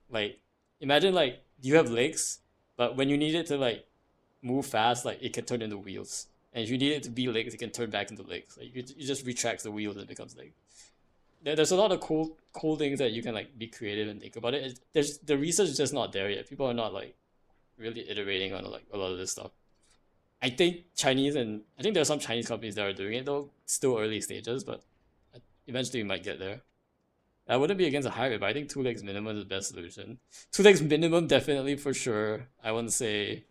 Like imagine like you have legs, but when you need it to like move fast, like it can turn into wheels. And if you need it to be legs, it can turn back into legs. Like you just retract the wheels and it becomes legs. There's a lot of cool things that you can like be creative and think about it. There's the research is just not there yet. People are not like really iterating on like a lot of this stuff. I think I think there are some Chinese companies that are doing it though. Still early stages, but eventually we might get there. I wouldn't be against a hybrid, but I think 2 legs minimum is the best solution. 2 legs minimum definitely for sure. I wouldn't say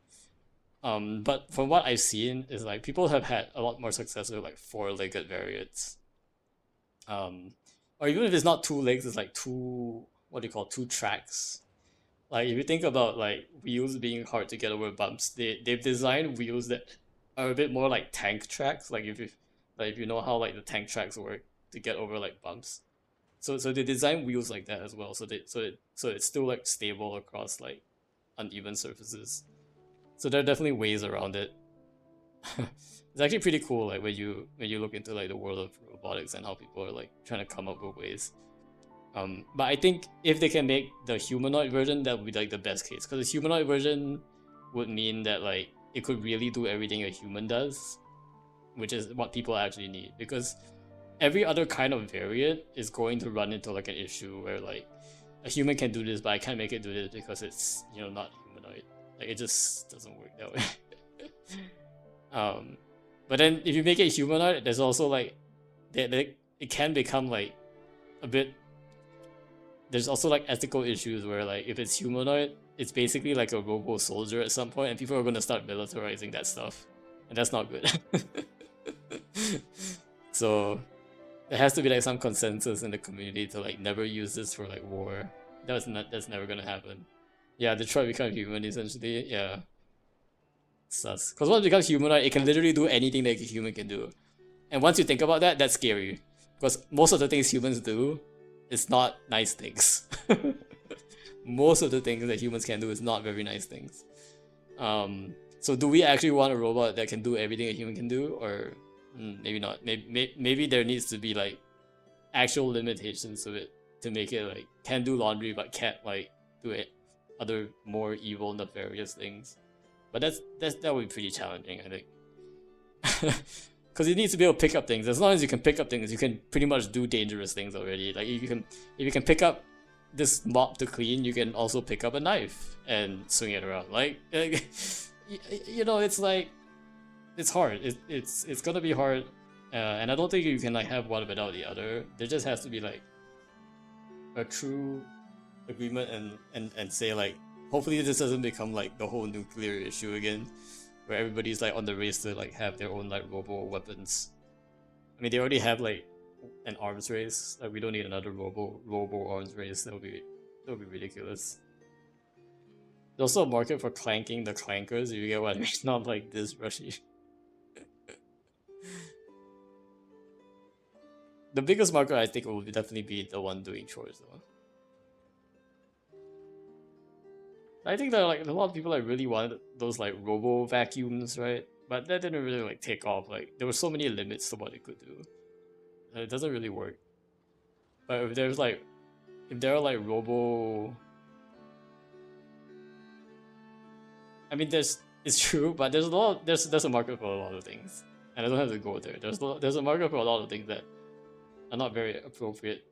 but from what I've seen is like people have had a lot more success with like 4-legged variants. Or even if it's not 2 legs, it's like two, what do you call, 2 tracks. Like if you think about like wheels being hard to get over bumps, they've designed wheels that are a bit more like tank tracks. Like if you know how like the tank tracks work to get over like bumps. So they design wheels like that as well. So it's still like stable across like uneven surfaces. So there are definitely ways around it. It's actually pretty cool, like when you look into like the world of robotics and how people are like trying to come up with ways. But I think if they can make the humanoid version, that would be like the best case, because the humanoid version would mean that like it could really do everything a human does, which is what people actually need. Because every other kind of variant is going to run into like an issue where like a human can do this, but I can't make it do this because it's not humanoid. Like it just doesn't work that way. But then if you make it humanoid, there's also like it can become like a bit. There's also like ethical issues where like if it's humanoid, it's basically like a robo soldier at some point, and people are gonna start militarizing that stuff, and that's not good. So there has to be like some consensus in the community to like never use this for like war. That's never gonna happen. Yeah, Detroit become human essentially. Yeah, sus. Because once it becomes humanoid, it can literally do anything that a human can do. And once you think about that, that's scary. Because most of the things humans do is not nice things. Most of the things that humans can do is not very nice things. So do we actually want a robot that can do everything a human can do, or maybe not? Maybe there needs to be like actual limitations of it to make it like can do laundry but can't like do it other more evil nefarious things. But that would be pretty challenging, I think. Because it needs to be able to pick up things. As long as you can pick up things, you can pretty much do dangerous things already. Like if you can pick up this mop to clean, you can also pick up a knife and swing it around. Like it's like it's hard. It's gonna be hard, and I don't think you can like have one without the other. There just has to be like a true agreement and say like, hopefully this doesn't become like the whole nuclear issue again, where everybody's like on the race to like have their own like robo weapons. I mean, they already have like an arms race. Like we don't need another robo arms race. That would be ridiculous. There's also a market for clanking the clankers, if you get what I mean. Not like this rushy. The biggest market I think will definitely be the one doing chores though. I think that like a lot of people like really wanted those like robo vacuums, right? But that didn't really like take off. Like there were so many limits to what it could do. It doesn't really work. But if there are like robo, I mean, it's true, but there's a market for a lot of things, and I don't have to go there. There's a market for a lot of things that are not very appropriate,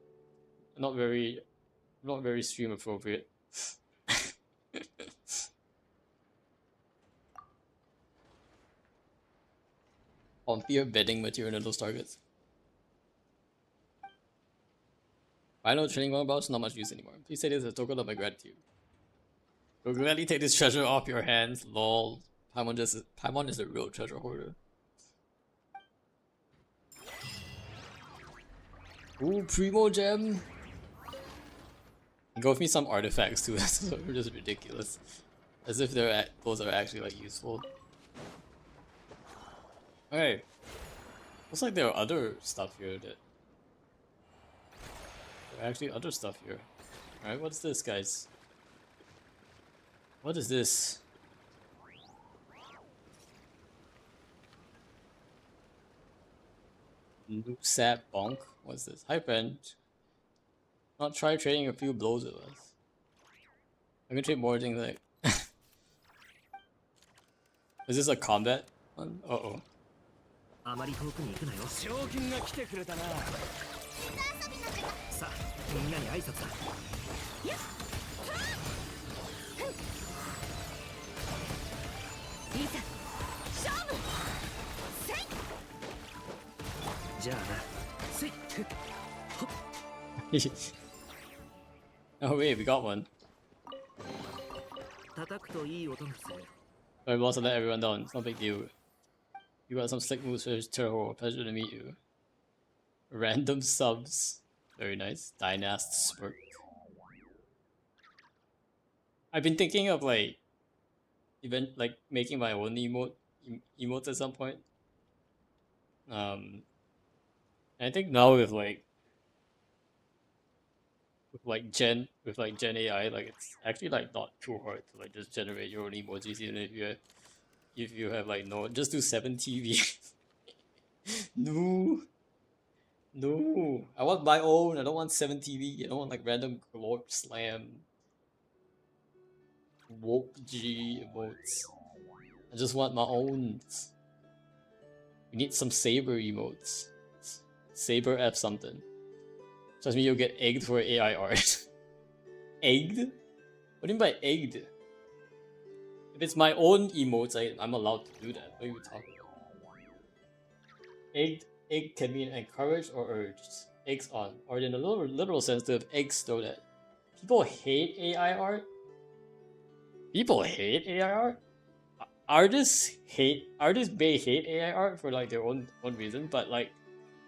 not very stream appropriate. On fear bedding material in those targets. I know training one about not much use anymore. Please say this as a token of my gratitude. We'll gladly take this treasure off your hands. Lol. Paimon is a real treasure hoarder. Ooh, Primo Gem. Go with me some artifacts too. That's just ridiculous. As if those are actually like useful. Okay. Looks like there are other stuff here that. There are actually other stuff here. Alright, what's this, guys? What is this? Sap bonk. What's this? Hi friend. Not try trading a few blows with us. I can trade more things like. Is this a combat one? Uh oh. あまり遠くに行くなよ。将軍が来てくれたな。さあ、みんなに挨拶だ。いざ勝負せい。じゃあな。せい。 Oh wait, we got one. 叩くといい音がする。 Alright, we also let everyone down. It's no big deal. You got some slick moves for Terror. Pleasure to meet you. Random subs. Very nice. Dynast Smirk. I've been thinking of like making my own emotes at some point. And I think now with Gen AI, like it's actually like not too hard to like just generate your own emojis, even if you have like no, just do 7 TV. No, I want my own. I don't want 7 TV. I don't want like random Glorp Slam, Woke G emotes. I just want my own. We need some Saber emotes. Saber F something. Trust me, you'll get egged for AI art. Egged? What do you mean by egged? If it's my own emotes, I'm allowed to do that. What are you talking about? Egg can mean encouraged or urged. Eggs on. Or in a literal sense, to have eggs thrown at. People hate AI art? People hate AI art? Artists may hate AI art for like their own reason, but like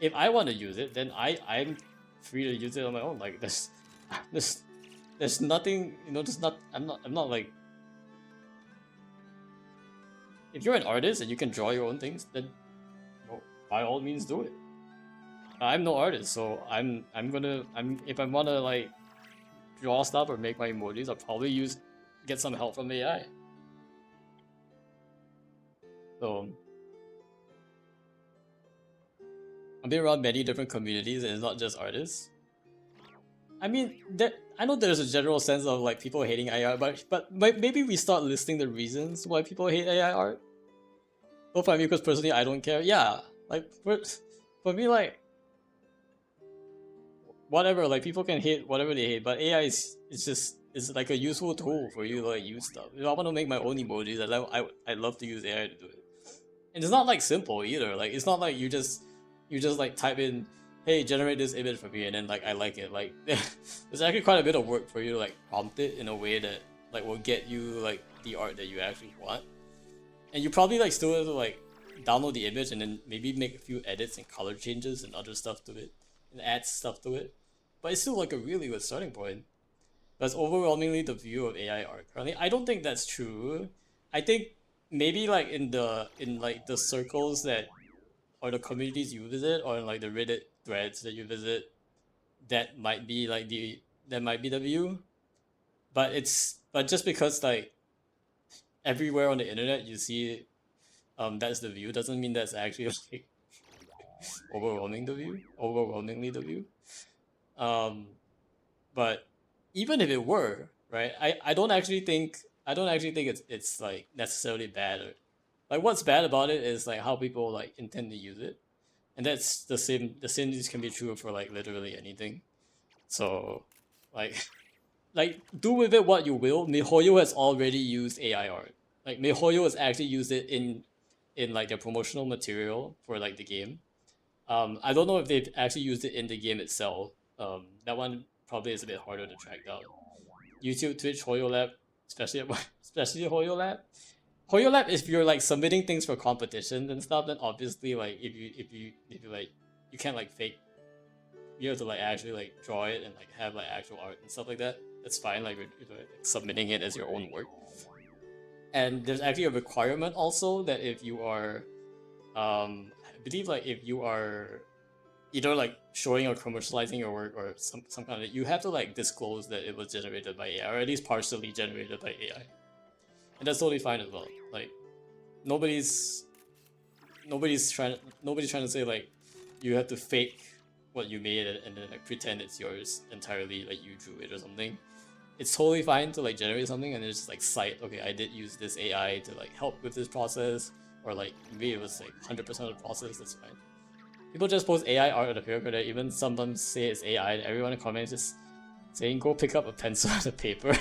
if I want to use it, then I'm free to use it on my own. Like there's nothing, you know, I'm not like, if you're an artist and you can draw your own things, then by all means do it. I'm no artist, so if I wanna like draw stuff or make my emojis, I'll probably get some help from AI. So I've been around many different communities and it's not just artists. I mean, I know there's a general sense of like people hating AI art, but maybe we start listing the reasons why people hate AI art. Well, for me, because personally I don't care. Yeah, like for me, like whatever, like people can hate whatever they hate, but AI is like a useful tool for you to like use stuff. If I want to make my own emojis, I love to use AI to do it. And it's not like simple either. Like it's not like you just like type in, hey, generate this image for me, and then like I like it. Like there's actually quite a bit of work for you to like prompt it in a way that like will get you like the art that you actually want. And you probably like still have to like download the image and then maybe make a few edits and color changes and other stuff to it and add stuff to it. But it's still like a really good starting point. That's overwhelmingly the view of AI art currently. I don't think that's true. I think maybe like in like the circles that or the communities you visit or in like the Reddit threads that you visit, that might be the view. But just because like everywhere on the internet you see that's the view doesn't mean that's actually like overwhelmingly the view. But even if it were, right, I don't actually think it's like necessarily bad, or like what's bad about it is like how people like intend to use it. And that's the same can be true for like literally anything. So like do with it what you will. MiHoYo has already used AI art. Like MiHoYo has actually used it in like their promotional material for like the game. I don't know if they've actually used it in the game itself. That one probably is a bit harder to track down. YouTube, Twitch, HoYo Lab, especially HoYo Lab. HoYo Lab, if you're like submitting things for competitions and stuff, then obviously like if you like you can't like fake. You have to like actually like draw it and like have like actual art and stuff like that. That's fine. Like you're like submitting it as your own work. And there's actually a requirement also that if you are, I believe like if you are either like showing or commercializing your work or some kind of, you have to like disclose that it was generated by AI or at least partially generated by AI. And that's totally fine as well. Like nobody's trying to say like you have to fake what you made and then like pretend it's yours entirely, like you drew it or something. It's totally fine to like generate something and then just like cite, okay, I did use this AI to like help with this process, or like maybe it was like 100% of the process. That's fine. People just post AI art on the paper that even sometimes say it's AI, and everyone in the comments just saying go pick up a pencil and a paper.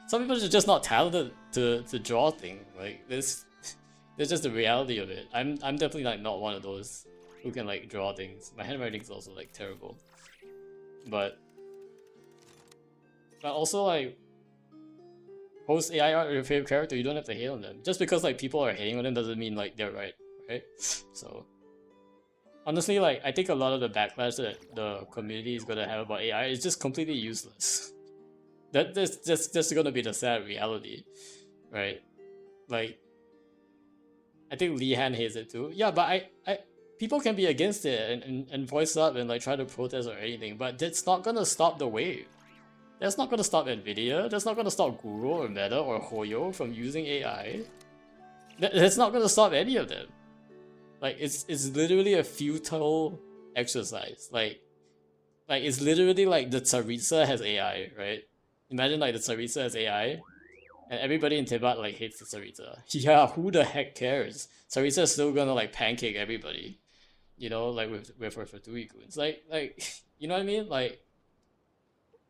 Some people are just not talented to draw things. Like this, it's just the reality of it. I'm definitely like not one of those who can like draw things. My handwriting is also like terrible, but also like post AI art or your favorite character. You don't have to hate on them. Just because like people are hating on them doesn't mean like they're right, right? So honestly, like I think a lot of the backlash that the community is gonna have about AI is just completely useless. That's just gonna be the sad reality, right? Like I think Lehan hates it too. Yeah, but I people can be against it and voice up and like try to protest or anything, but that's not gonna stop the wave. That's not gonna stop Nvidia. That's not gonna stop Google or Meta or Hoyo from using AI. That's not gonna stop any of them. Like it's literally a futile exercise. Like it's literally like the Tsaritsa has AI, right? Imagine like the Tsaritsa has AI, and everybody in Tibet like hates the Tsaritsa. Yeah, who the heck cares? Tsaritsa is still gonna like pancake everybody, you know, like with Fatui Goons. Like you know what I mean? Like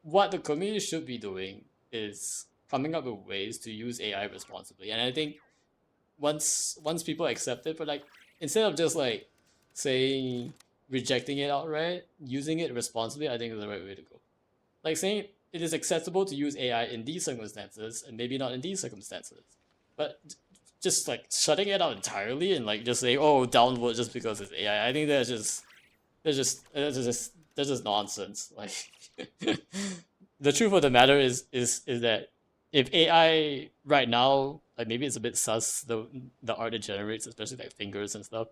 what the community should be doing is coming up with ways to use AI responsibly, and I think once people accept it, but like instead of just like saying rejecting it outright, using it responsibly, I think is the right way to go. Like saying it is acceptable to use AI in these circumstances and maybe not in these circumstances, but just like shutting it out entirely and like just saying, oh, downvote just because it's AI. I think that's just nonsense. Like the truth of the matter is that if AI right now, like maybe it's a bit sus, the art it generates, especially like fingers and stuff,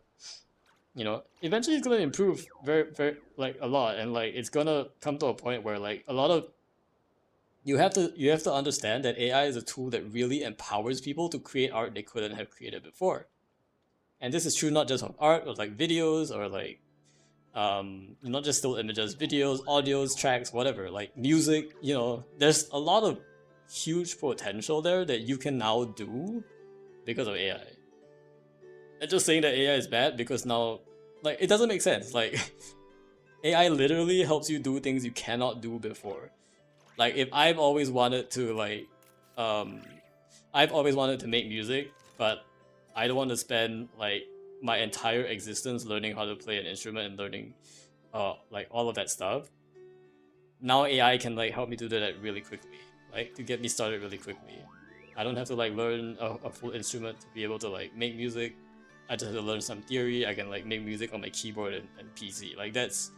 you know, eventually it's gonna improve very like a lot, and like it's gonna come to a point where like a lot of you have to understand that AI is a tool that really empowers people to create art they couldn't have created before. And this is true not just of art, but like videos or like not just still images, videos, audios, tracks, whatever, like music, you know, there's a lot of huge potential there that you can now do because of AI. And just saying that AI is bad because now, like, it doesn't make sense. Like, AI literally helps you do things you cannot do before. Like, if I've always wanted to, like, I've always wanted to make music, but I don't want to spend, like, my entire existence learning how to play an instrument and learning, like, all of that stuff. Now AI can, like, help me to do that really quickly, like, to get me started really quickly. I don't have to, like, learn a full instrument to be able to, like, make music. I just have to learn some theory. I can, like, make music on my keyboard and PC. Like, that's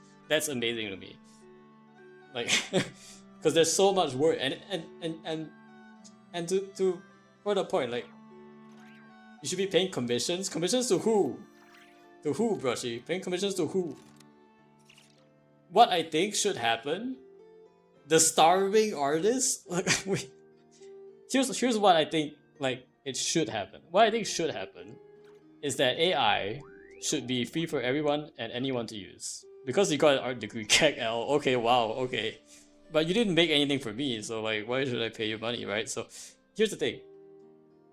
amazing to me. Like, because there's so much work, and to for the point, like, you should be paying commissions. Commissions to who? To who, Brushy? Paying commissions to who? What I think should happen, the starving artists. Like, here's what I think. Like, it should happen. What I think should happen is that AI should be free for everyone and anyone to use. Because you got an art degree, KEKL. Okay, wow, okay. But you didn't make anything for me, so like, why should I pay you money, right? So here's the thing.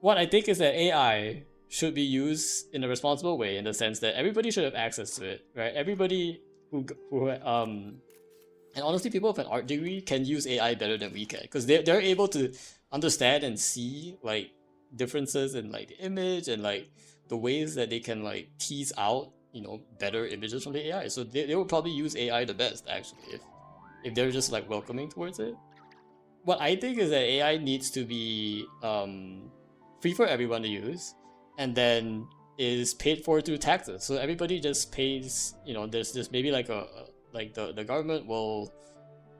What I think is that AI should be used in a responsible way, in the sense that everybody should have access to it, right? Everybody who and honestly, people with an art degree can use AI better than we can, because they're able to understand and see like differences in like the image and like the ways that they can like tease out, you know, better images from the AI. So they will probably use AI the best, actually, if they're just like welcoming towards it. What I think is that AI needs to be free for everyone to use, and then is paid for through taxes. So everybody just pays, you know, there's maybe like the government will,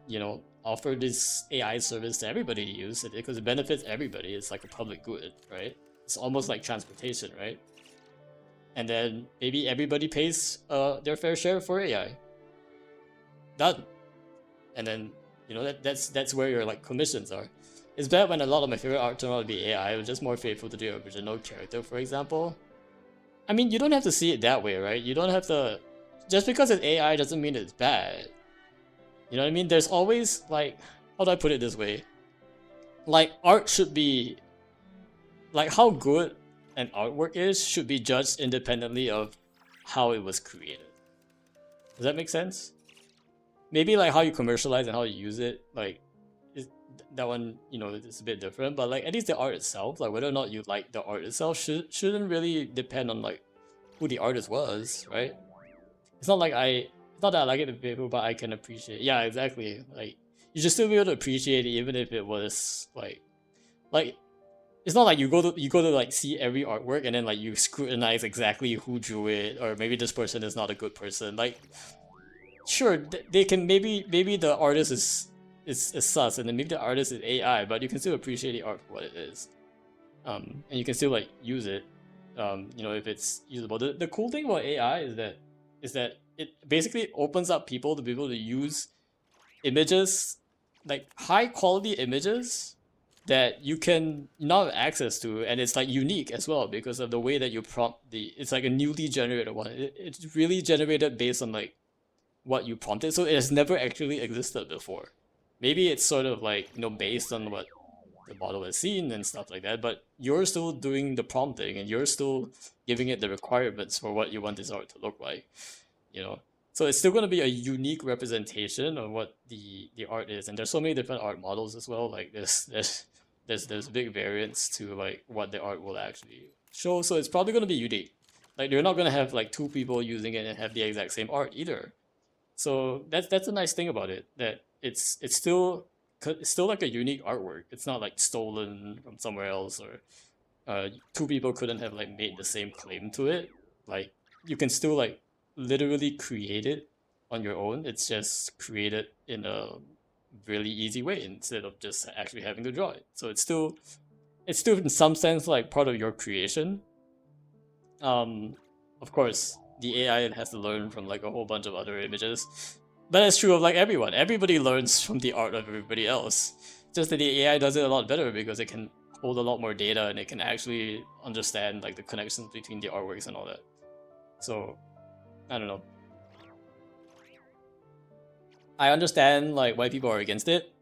you know, offer this AI service to everybody to use it because it benefits everybody. It's like a public good, right? It's almost like transportation, right? And then maybe everybody pays their fair share for AI. Done. And then, you know, that's where your like commissions are. It's bad when a lot of my favorite art turned out to be AI. It was just more faithful to the original character, for example. I mean, you don't have to see it that way, right? You don't have to just because it's AI doesn't mean it's bad. You know what I mean? There's always like, how do I put it this way? Like art should be, like how good an artwork is should be judged independently of how it was created. Does that make sense? Maybe like how you commercialize and how you use it, like that one, you know, it's a bit different. But like at least the art itself, like whether or not you like the art itself, shouldn't really depend on like who the artist was, right? It's not that I like it in paper, but I can appreciate. Yeah, exactly. Like you should still be able to appreciate it, even if it was like it's not like you go to like see every artwork and then like you scrutinize exactly who drew it, or maybe this person is not a good person. Like, sure, they can maybe the artist is sus, and then maybe the artist is AI, but you can still appreciate the art for what it is, and you can still like use it, you know, if it's usable. The cool thing about AI is that it basically opens up people to be able to use images, like high quality images that you can now have access to, and it's like unique as well because of the way that you prompt it's like a newly generated one. It's really generated based on like what you prompted, so it has never actually existed before. Maybe it's sort of like, you know, based on what the model has seen and stuff like that, but you're still doing the prompting and you're still giving it the requirements for what you want this art to look like, you know. So it's still going to be a unique representation of what the art is, and there's so many different art models as well. Like there's big variance to like what the art will actually show. So it's probably going to be unique. Like you're not going to have like two people using it and have the exact same art either. So that's a nice thing about it, that it's still like a unique artwork. It's not like stolen from somewhere else, or two people couldn't have like made the same claim to it. Like you can still like literally create it on your own. It's just created in a really easy way instead of just actually having to draw it. So it's still in some sense like part of your creation. Of course, the AI has to learn from like a whole bunch of other images. But it's true of like everyone. Everybody learns from the art of everybody else. Just that the AI does it a lot better because it can hold a lot more data and it can actually understand like the connections between the artworks and all that. So I don't know. I understand like why people are against it,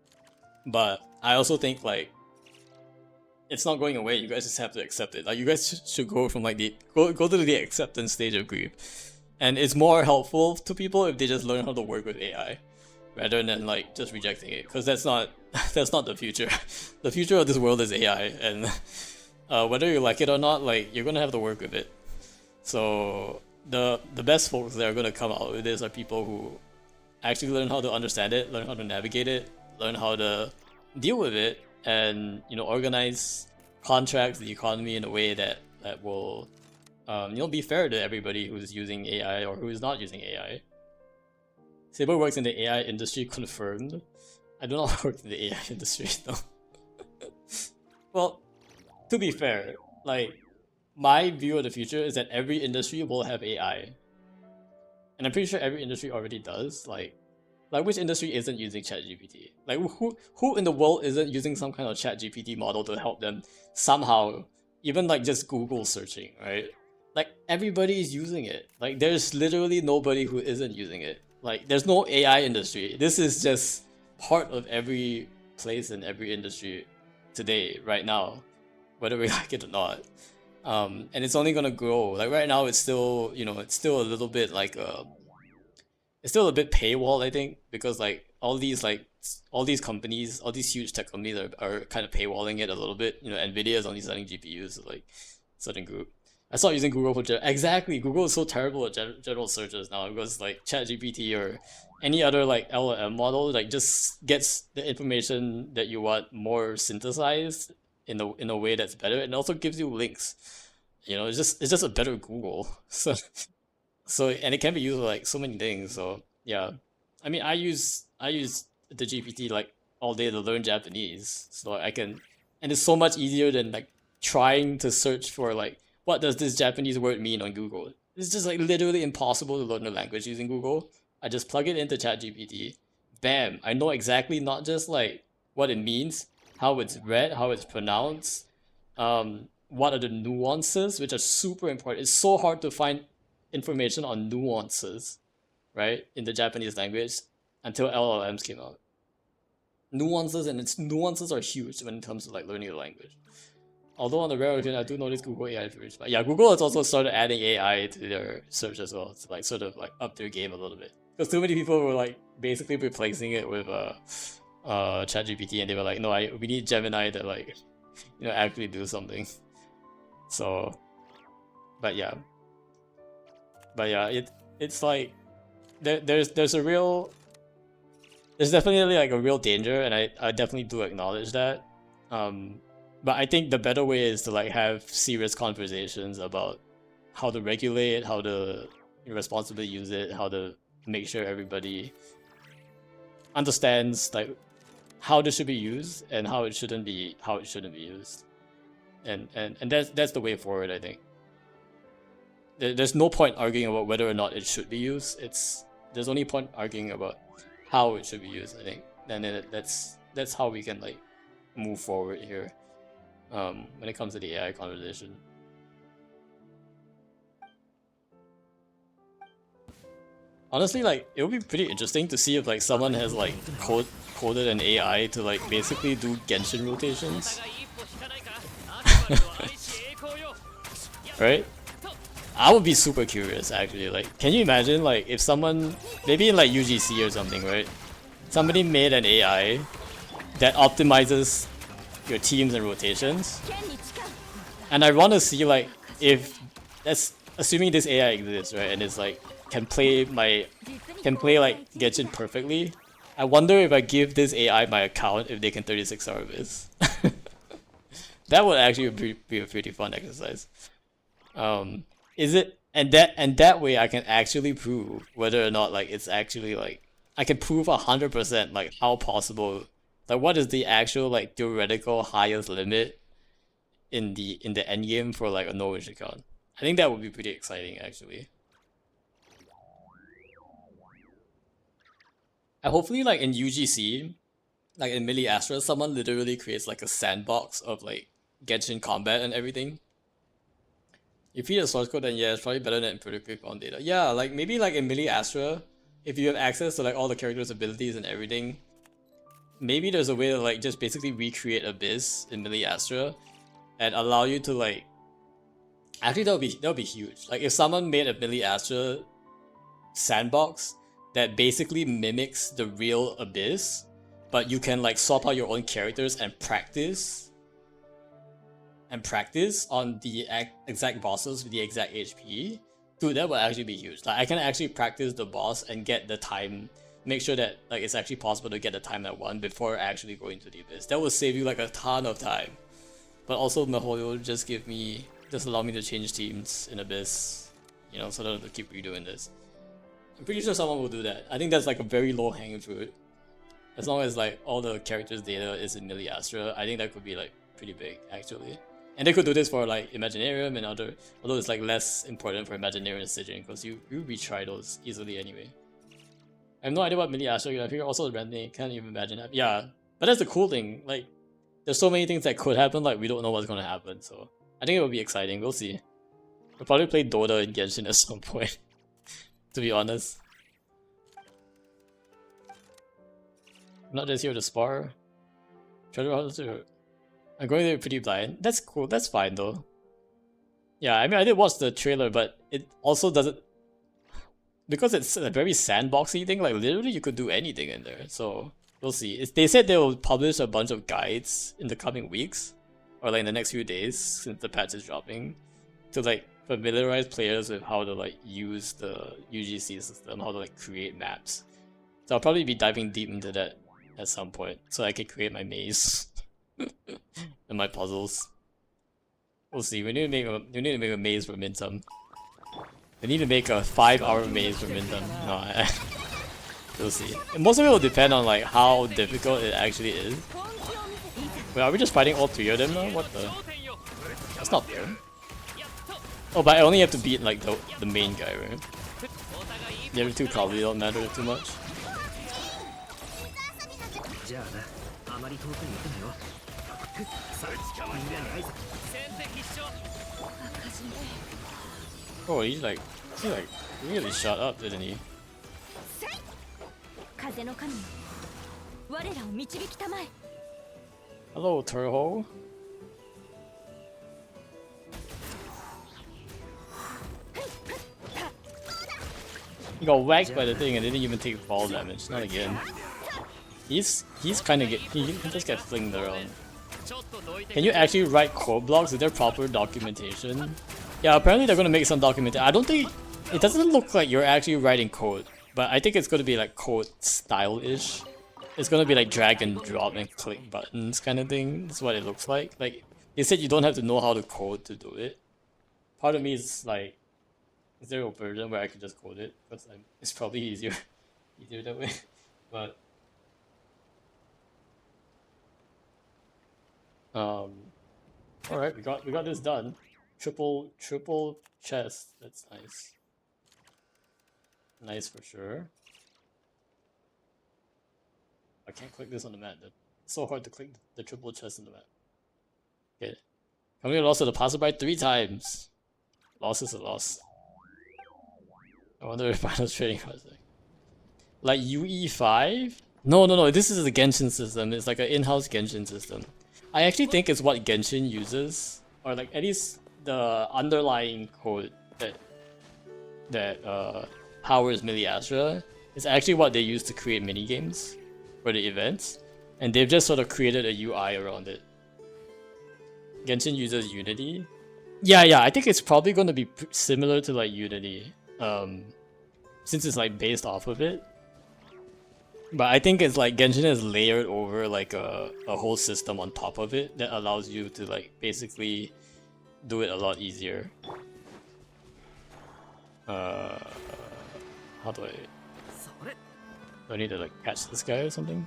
but I also think like it's not going away. You guys just have to accept it. Like you guys should go from like go to the acceptance stage of grief, and it's more helpful to people if they just learn how to work with AI, rather than like just rejecting it. Because that's not the future. The future of this world is AI, and whether you like it or not, like you're gonna have to work with it. So the best folks that are gonna come out with this are people who actually learn how to understand it, learn how to navigate it, learn how to deal with it, and you know, organize contracts, the economy in a way that will you know, be fair to everybody who's using AI or who is not using AI. Saber works in the AI industry, confirmed. I do not work in the AI industry though. Well, to be fair, like my view of the future is that every industry will have AI. And I'm pretty sure every industry already does. Like which industry isn't using ChatGPT? Like who in the world isn't using some kind of ChatGPT model to help them somehow, even like just Google searching, right? Like everybody is using it. Like there's literally nobody who isn't using it. Like there's no AI industry. This is just part of every place in every industry today, right now, whether we like it or not. And it's only gonna grow. Like right now, it's still, you know, it's still a little bit like it's still a bit paywall, I think, because like all these companies, all these huge tech companies are kind of paywalling it a little bit. You know, Nvidia is only selling GPUs to like certain group. I stopped using Google for exactly. Google is so terrible at general searches now because like ChatGPT or any other like LLM model like just gets the information that you want more synthesized in a way that's better, and also gives you links. You know, it's just a better Google. So and it can be used for like so many things. So yeah, I mean, I use the GPT like all day to learn Japanese, so I can, and it's so much easier than like trying to search for like what does this Japanese word mean on Google. It's just like literally impossible to learn the language using Google. I just plug it into ChatGPT, bam! I know exactly not just like what it means, how it's read, how it's pronounced, what are the nuances, which are super important. It's so hard to find information on nuances right, in the Japanese language until LLMs came out. Nuances, and its nuances are huge when it comes to like learning a language. Although on the rare occasion, I do notice Google AI features. But yeah, Google has also started adding AI to their search as well to like sort of like up their game a little bit. Because too many people were like basically replacing it with ChatGPT, and they were like, no, we need Gemini to like, you know, actually do something. So, but yeah, it's like there's definitely like a real danger, and I definitely do acknowledge that. But I think the better way is to like have serious conversations about how to regulate, how to responsibly use it, how to make sure everybody understands like how this should be used and how it shouldn't be used. And that's the way forward, I think. There's no point arguing about whether or not it should be used. There's only point arguing about how it should be used, I think. And then that's how we can like move forward here. When it comes to the AI conversation. Honestly, like, it would be pretty interesting to see if like someone has like coded an AI to like basically do Genshin rotations. Right? I would be super curious actually. Like, can you imagine like if someone, maybe in like UGC or something, right? Somebody made an AI that optimizes your teams and rotations, and I want to see like if that's assuming this AI exists, right, and it's like can play like Genshin perfectly. I wonder if I give this AI my account if they can 36 star this. That would actually be a pretty fun exercise. Is it, and that way I can actually prove whether or not like it's actually like I can prove 100% like how possible. Like, what is the actual like theoretical highest limit in the end game for like a Norwich account? I think that would be pretty exciting actually. And hopefully like in UGC, like in Melee Astra, someone literally creates like a sandbox of like Genshin combat and everything. If you feed a source code, then yeah, it's probably better than predictive on data. Yeah, like maybe like in Melee Astra, if you have access to like all the characters' abilities and everything, maybe there's a way to like just basically recreate Abyss in Melee Astra and allow you to like, actually that would be huge. Like if someone made a Melee Astra sandbox that basically mimics the real Abyss, but you can like swap out your own characters and practice on the exact bosses with the exact HP, dude, that would actually be huge. Like I can actually practice the boss and get the time, make sure that like it's actually possible to get the time at 1 before actually going to the Abyss. That will save you like a ton of time. But also MiHoYo just allow me to change teams in Abyss, you know, so that I don't have to keep redoing this. I'm pretty sure someone will do that. I think that's like a very low hanging fruit. As long as like all the characters' data is in Melee Astra, I think that could be like pretty big actually. And they could do this for like Imaginarium and other, although it's like less important for Imaginarium and Staging because you retry those easily anyway. I have no idea what Melee Astra. I figure also the Rending, can't even imagine that. Yeah, but that's the cool thing. Like, there's so many things that could happen. Like, we don't know what's gonna happen. So I think it will be exciting. We'll see. We'll probably play Dota in Genshin at some point. To be honest, I'm not just here to spar. Treasure Hunter. I'm going there pretty blind. That's cool. That's fine though. Yeah, I mean, I did watch the trailer, but it also doesn't, because it's a very sandboxy thing. Like literally, you could do anything in there. So we'll see. They said they will publish a bunch of guides in the coming weeks, or like in the next few days since the patch is dropping, to like familiarize players with how to like use the UGC system, how to like create maps. So I'll probably be diving deep into that at some point, so I can create my maze and my puzzles. We'll see. We need to make a maze for Mintum. We need to make a 5-hour maze for Mintum. No, we'll see. And most of it will depend on like how difficult it actually is. Wait, are we just fighting all 3 of them now? What the? That's not fair. Oh, but I only have to beat like the main guy, right? The other 2 probably don't matter too much. Oh, he really shot up, didn't he? 風の神よ、我らを導きたまえ。 Hello, Turho. He got whacked by the thing and didn't even take fall damage. Not again. He's kind of he just get flinged around. ちょっとどいて Can you actually write code blocks? Is there proper documentation? Yeah, apparently they're gonna make some documentation. I don't think it doesn't look like you're actually writing code, but I think it's gonna be like code style-ish. It's gonna be like drag and drop and click buttons kind of thing. That's what it looks like. Like they said, you don't have to know how to code to do it. Part of me is like, is there a version where I can just code it? Because it's probably easier that way. But all right, we got this done. Triple chest. That's nice. Nice for sure. I can't click this on the map. It's so hard to click the triple chest on the map. Okay. Coming lost to the passerby 3 times. Loss is a loss. I wonder if Finals Trading was like UE5? No. This is a Genshin system. It's like an in-house Genshin system. I actually think it's what Genshin uses, or like at least the underlying code that powers Miliastra is actually what they use to create minigames for the events, and they've just sort of created a UI around it. Genshin uses Unity. Yeah, I think it's probably going to be similar to like Unity, since it's like based off of it. But I think it's like Genshin is layered over like a whole system on top of it that allows you to like basically do it a lot easier. How do I... それ Do I need to like catch this guy or something?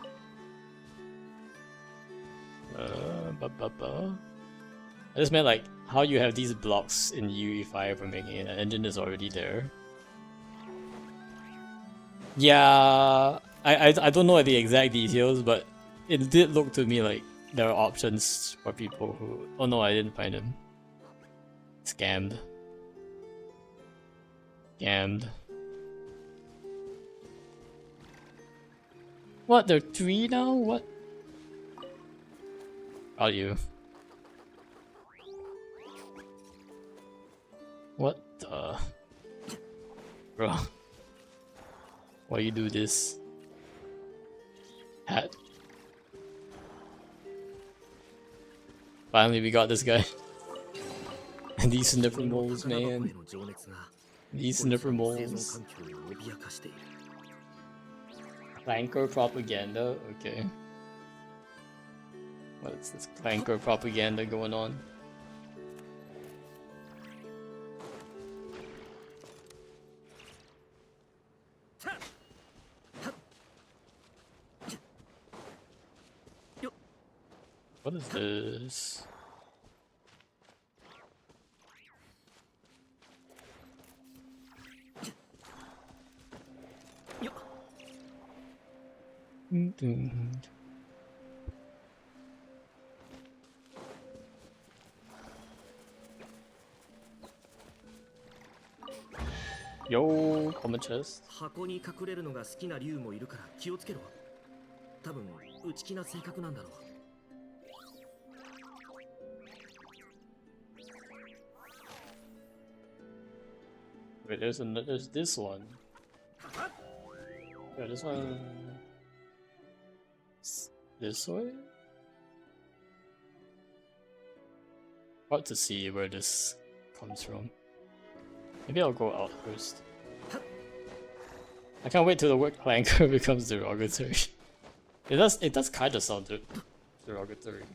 I just meant like how you have these blocks in UE5 for making it. An engine is already there. Yeah, I don't know the exact details, but it did look to me like there are options for people who... Oh no, I didn't find him. Scammed. What? There are 3 now? What? Are you? What the... Bro. Why you do this? Hat. Finally we got this guy. And these sniffer moles, 魚の man. 声の情熱が These この sniffer 生存 moles. 環境を脅かしている Clanker propaganda? Okay. What's this clanker propaganda going on? What is this? Yo, common chest. 箱に隠れるのが好きな竜もいるから気をつけろ多分内気な性格なんだろう Wait, there's this one. Yeah, this one. This way? Hard to see where this comes from. Maybe I'll go out first. I can't wait till the word clanker becomes derogatory. It does kind of sound derogatory.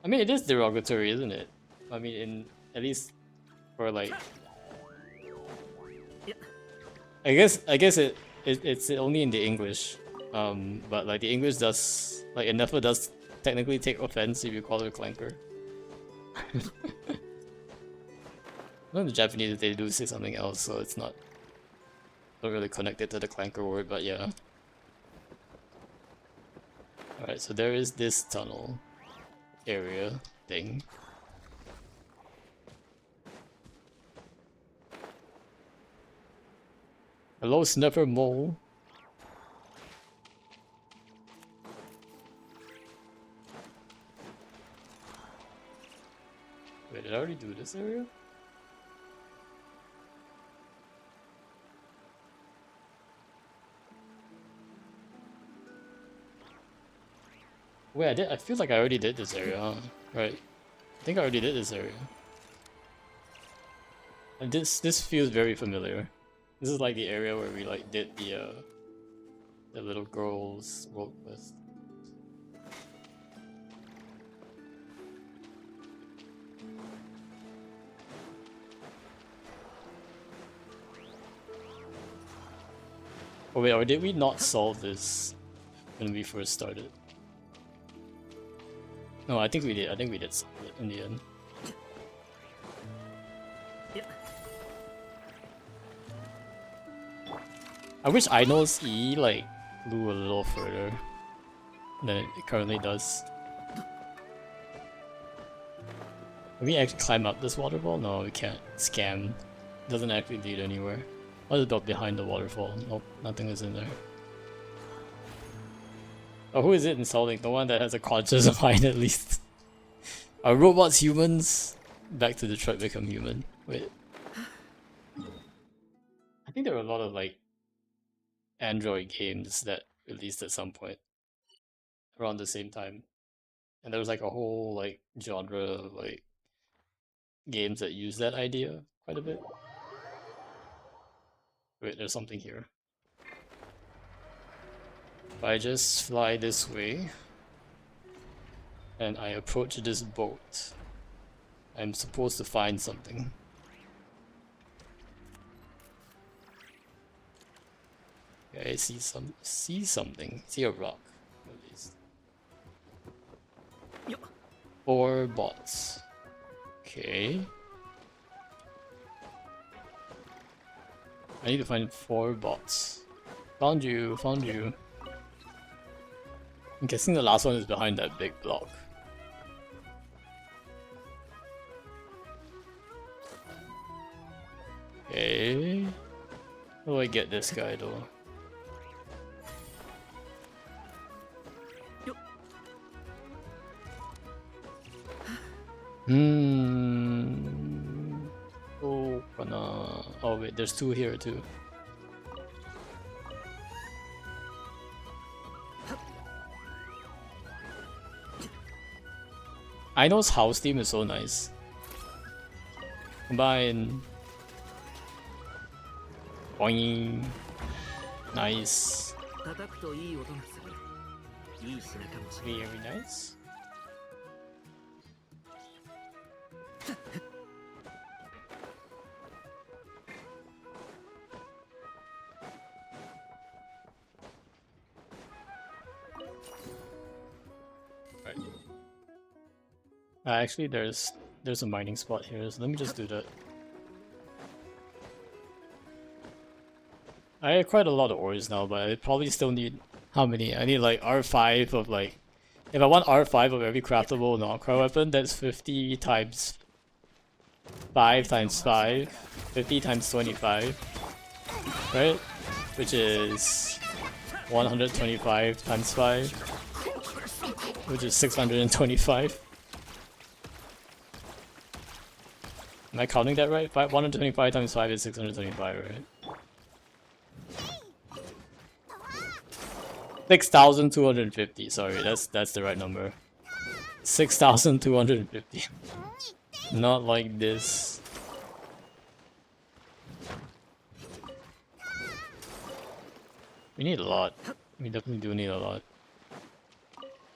I mean, it is derogatory, isn't it? I mean, at least for like. I guess it's only in the English, but like the English does, like it never does technically take offense if you call it a clanker. Not in the Japanese, they do say something else, so it's not really connected to the clanker word, but yeah. Alright, so there is this tunnel area thing. Hello, Sniffer Mole. Wait, did I already do this area? Wait, I feel like I already did this area, huh? Right. I think I already did this area. And this feels very familiar. This is like the area where we like did the little girl's world quest. Oh wait, or did we not solve this when we first started? No, I think we did. I think we did solve it in the end. I wish Einol's E like flew a little further than it currently does. Can we actually climb up this waterfall? No, we can't. Scam. Doesn't actually lead anywhere. What about behind the waterfall? Nope, nothing is in there. Oh, who is it insulting? The one that has a conscious mind at least. Are robots humans? Back to Detroit Become Human. Wait. I think there were a lot of like Android games that released at some point around the same time. And there was like a whole like genre of like games that use that idea quite a bit. Wait, there's something here. If I just fly this way and I approach this boat, I'm supposed to find something. Okay, I see something. See a rock, at least. 4 bots. Okay. I need to find 4 bots. Found you, found you. I'm guessing the last one is behind that big block. Okay. How do I get this guy though? Oh, gonna. Oh wait, there's 2 here too. Einol's house theme is so nice. Combine. Boing. Nice. Very nice. Right. Actually, there's a mining spot here, so let me just do that. I have quite a lot of ores now, but I probably still need how many? I need like R5 of like, if I want R5 of every craftable non-craft weapon, that's 50 times 5 times 5, 50 times 25, right? Which is 125 times 5, which is 625. Am I counting that right? 125 times 5 is 625, right? 6,250. Sorry, that's the right number. 6,250. Not like this. We need a lot. We definitely do need a lot.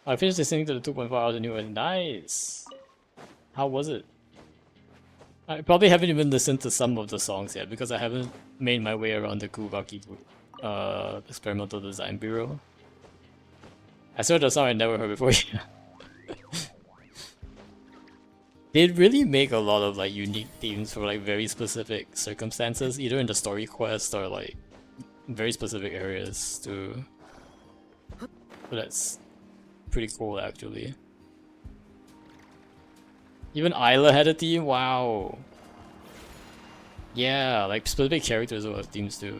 I finished listening to the 2.4 hours of new and nice. How was it? I probably haven't even listened to some of the songs yet because I haven't made my way around the Kugaki Experimental Design Bureau. I saw the song I never heard before. They really make a lot of like unique themes for like very specific circumstances, either in the story quest or like very specific areas too. So that's pretty cool actually. Even Isla had a theme, wow. Yeah, like specific characters will have themes too.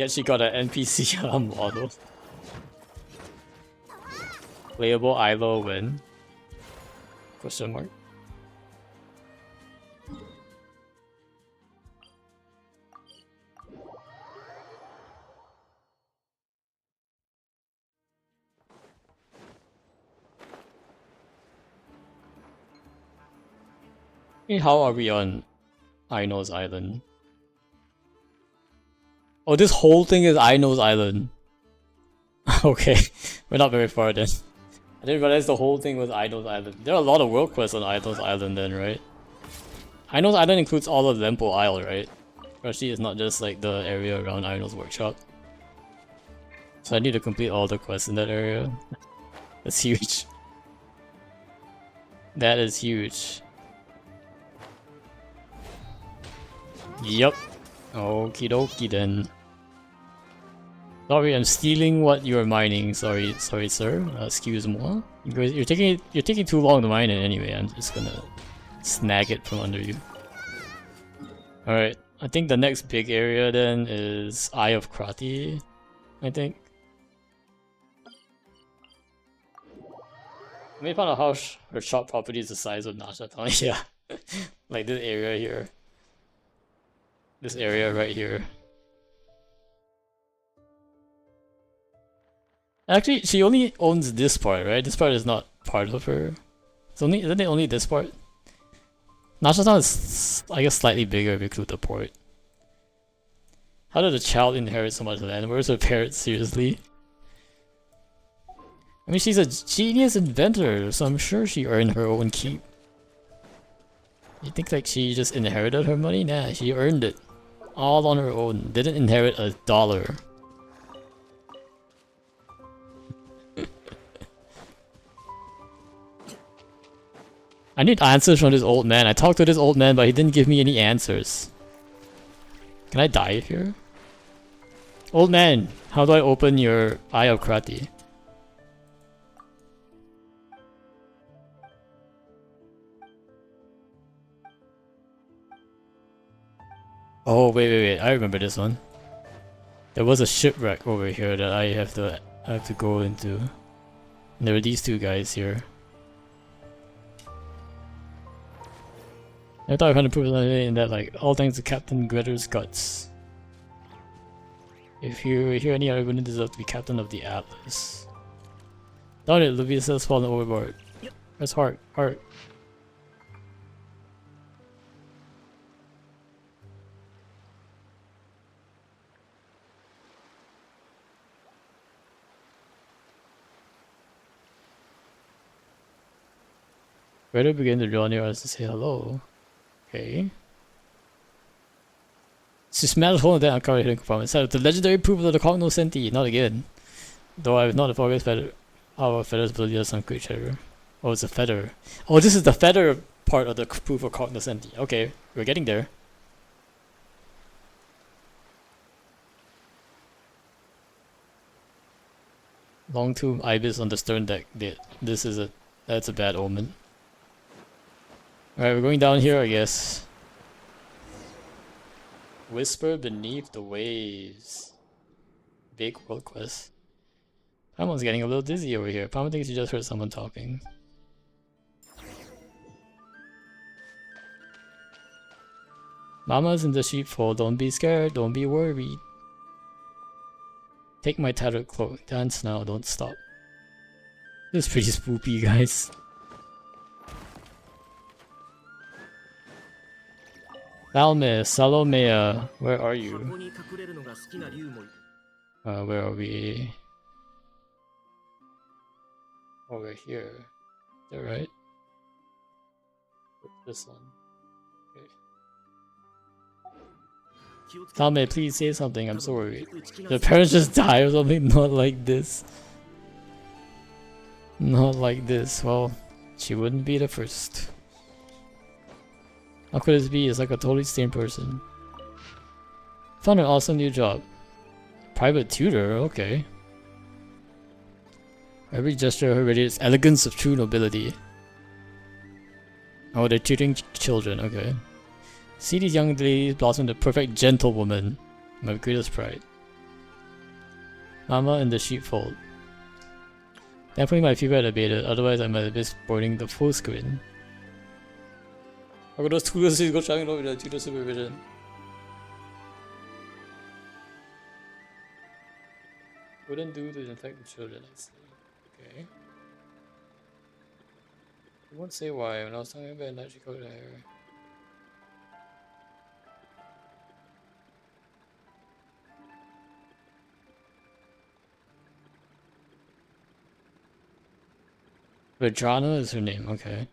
Yet she got an NPC model. Playable ILO win? Question mark. Hey, how are we on Aino's Island? Oh, this whole thing is Aino's Island. Okay, we're not very far then. I didn't realize the whole thing was Aino's Island. There are a lot of world quests on Aino's Island then, right? Aino's Island includes all of Lempo Isle, right? Actually, it's not just like the area around Aino's workshop. So I need to complete all the quests in that area. That's huge. That is huge. Yup. Okie dokie then. Sorry, I'm stealing what you're mining. Sorry, sir. Excuse me. You're taking too long to mine it anyway. I'm just gonna snag it from under you. All right. I think the next big area then is Eye of Krati. I think. Let me find out how her shop property is the size of Nasha Town. Yeah, like this area here. This area right here. Actually, she only owns this part, right? This part is not part of her. It's only, isn't it only this part? Nasha Town is, I guess, slightly bigger if you include the port. How did a child inherit so much land? Where's her parents, seriously? I mean, she's a genius inventor, so I'm sure she earned her own keep. You think like she just inherited her money? Nah, she earned it. All on her own. Didn't inherit a dollar. I need answers from this old man. I talked to this old man, but he didn't give me any answers. Can I die here? Old man, how do I open your Eye of Krati? Oh, wait. I remember this one. There was a shipwreck over here that I have to go into. And there were these two guys here. I thought I found a proof in that, like, all thanks to Captain Gretter's guts. If you hear any other, wouldn't deserve to be captain of the Atlas. Darn it, Luvius has fallen overboard. That's heart. Gretter began to draw near us to say hello. Okay. She smashed hole in that uncovered hidden compartment. Set up the legendary proof of the cognoscenti. Not again. Though I have not the progress feather. Our feathers ability does some great treasure. Oh, it's a feather. Oh, this is the feather part of the proof of cognoscenti. Okay, we're getting there. Long tomb ibis on the stern deck. That's a bad omen. Alright, we're going down here, I guess. Whisper beneath the waves. Big world quest. Paimon's getting a little dizzy over here. Paimon thinks he just heard someone talking. Mama's in the sheepfold. Don't be scared. Don't be worried. Take my tattered cloak. Dance now. Don't stop. This is pretty spoopy, guys. Valme, Salomea, where are you? Where are we? Over here. Is that right? This one. Okay. Valme, please say something, I'm so worried. The parents just die or something? Not like this. Not like this. Well, she wouldn't be the first. How could this be? It's like a totally sane person. Found an awesome new job. Private tutor, okay. Every gesture radiates elegance of true nobility. Oh, they're tutoring children, okay. See these young ladies blossom the perfect gentlewoman. My greatest pride. Mama in the sheepfold. Definitely my favorite debated, otherwise I might have been spoiling the full screen. Ako those tutor is go trying over the tutor supervision. Wouldn't do to infect the children, I see. Okay. I won't say why when I was talking about night she coated her hair. Vajrana is her name, okay.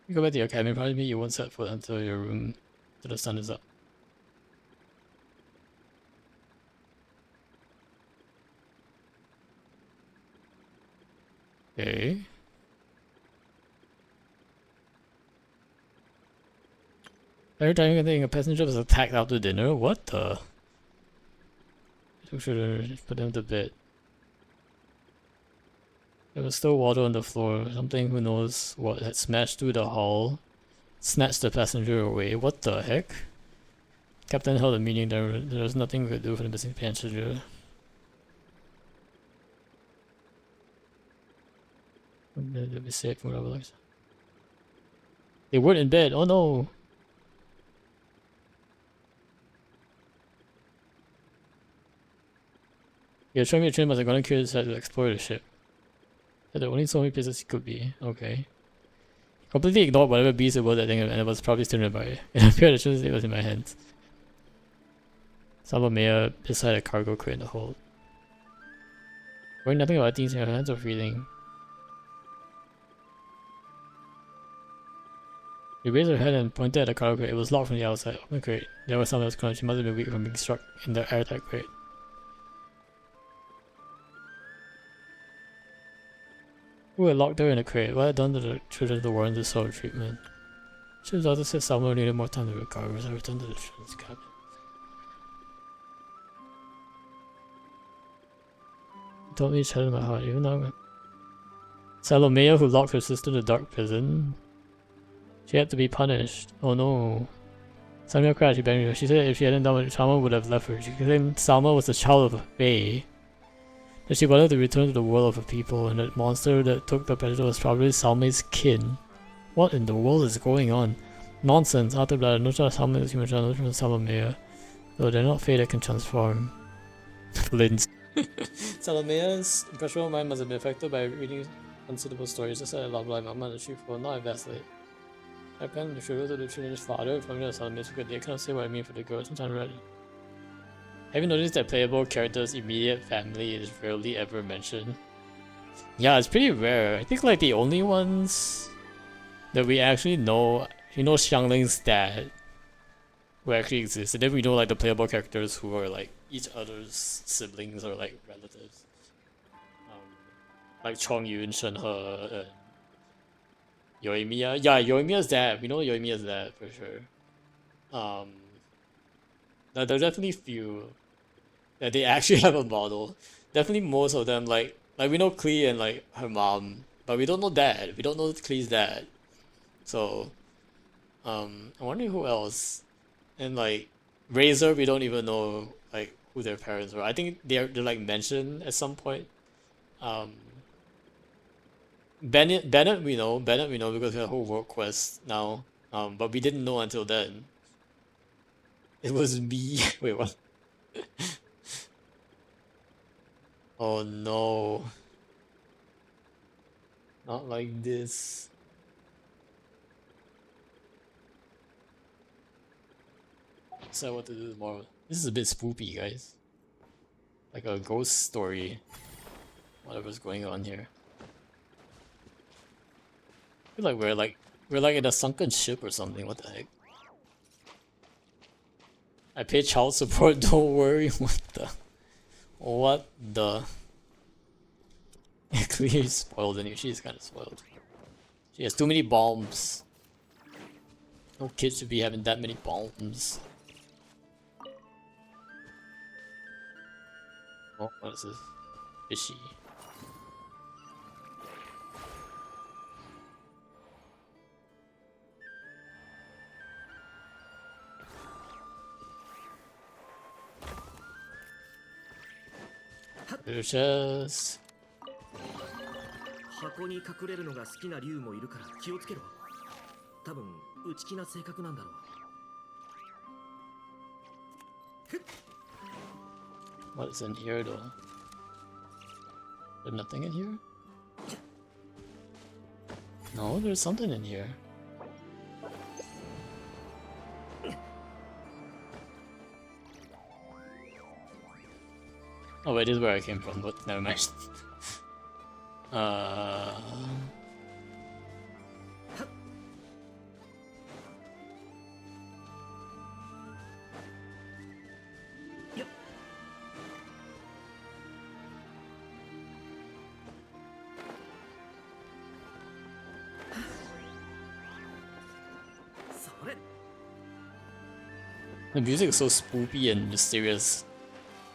You go back to your cabin, probably you won't set foot until your room, till the sun is up. Okay. Every time you think a passenger was attacked after dinner? What the? I should put them to bed. There was still water on the floor. Something who knows what had smashed through the hull, snatched the passenger away. What the heck? Captain held a meeting. There was nothing we could do for the missing passenger. They'll be safe, whatever. Like. They weren't in bed. Oh no! Yeah, showing me a train must have gone curious to explore the ship. There were only so many places he could be. Okay. Completely ignored whatever beast it was that thing, and it was probably still nearby. It appeared as soon as it was in my hands. Salomea beside a cargo crate in the hold. Worrying nothing about things in her hands or feeling. She raised her head and pointed at the cargo crate. It was locked from the outside. Open the crate. There was something else crunch. She must have been weak from being struck in the airtight crate. Who had locked her in a crate? What had done to the children to warrant this sort of treatment? Ship's daughter said Salmo needed more time to recover, so I returned to the children's cabin. He told me each head in my heart, even though Salomea, who locked her sister in the dark prison. She had to be punished. Oh no. Salomea cried, she banged her. She said if she hadn't done it, Salma would have left her. She claimed Salma was the child of a fae. That she wanted to return to the world of her people, and that monster that took the predator was probably Salme's kin. What in the world is going on? Nonsense. After blood, no child of Salme is human child, no child of Salomea. Though they're not fae that can transform. Linz. Salomea's impressionable mind must have been affected by reading unsuitable stories. Just said a lot like Mama and the truth will not vacillate. I pen the sugar to the children's father from the Salomea's good day. I cannot say what I mean for the girls. Sometimes ready. Have you noticed that playable characters' immediate family is rarely ever mentioned? Yeah, it's pretty rare. I think like the only ones that we actually know, you know, Xiangling's dad, who actually exists, and then we know like the playable characters who are like each other's siblings or like relatives, like Chongyun, Shenhe, and Yoimiya. Yeah, Yoimiya's dad. We know Yoimiya's dad for sure. Now there are definitely few that they actually have a model. Definitely most of them like we know Klee and like her mom, but we don't know dad. We don't know Klee's dad. So I'm wondering who else. And like Razor, we don't even know like who their parents were. I think they're like mentioned at some point. Bennett we know because we have a whole world quest now. But we didn't know until then. It was me. Wait, what? Oh no. Not like this. Decide what to do tomorrow. This is a bit spoopy, guys. Like a ghost story. Whatever's going on here. I feel like we're like in a sunken ship or something. What the heck? I pay child support, don't worry. What the? What the? Clearly spoiled in here. She's kind of spoiled. She has too many bombs. No kid should be having that many bombs. Oh, what is this? Fishy. Little chest. 箱に隠れるのが好きな竜もいるから気をつけろ。多分内気な性格なんだろう。 What is in here though? There's nothing in here? No, there's something in here. Oh wait, this is where I came from, but never mind. uh... それ The music is so spoopy and mysterious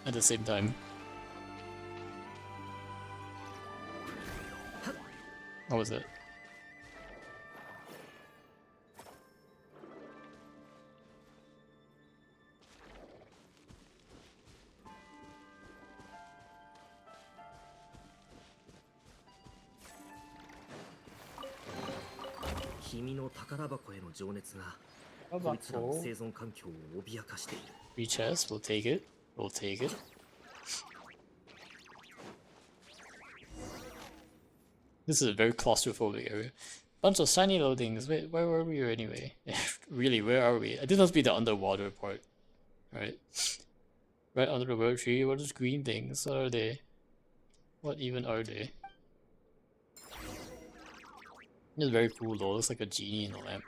at the same time. What was it? Free chest, we'll take it. We'll take it. This is a very claustrophobic area. Bunch of shiny loadings. Wait, where were we anyway? Really, where are we? This must be the underwater part. Right? Right under the world tree. What are those green things? What are they? What even are they? It's very cool though. Looks like a genie in a lamp.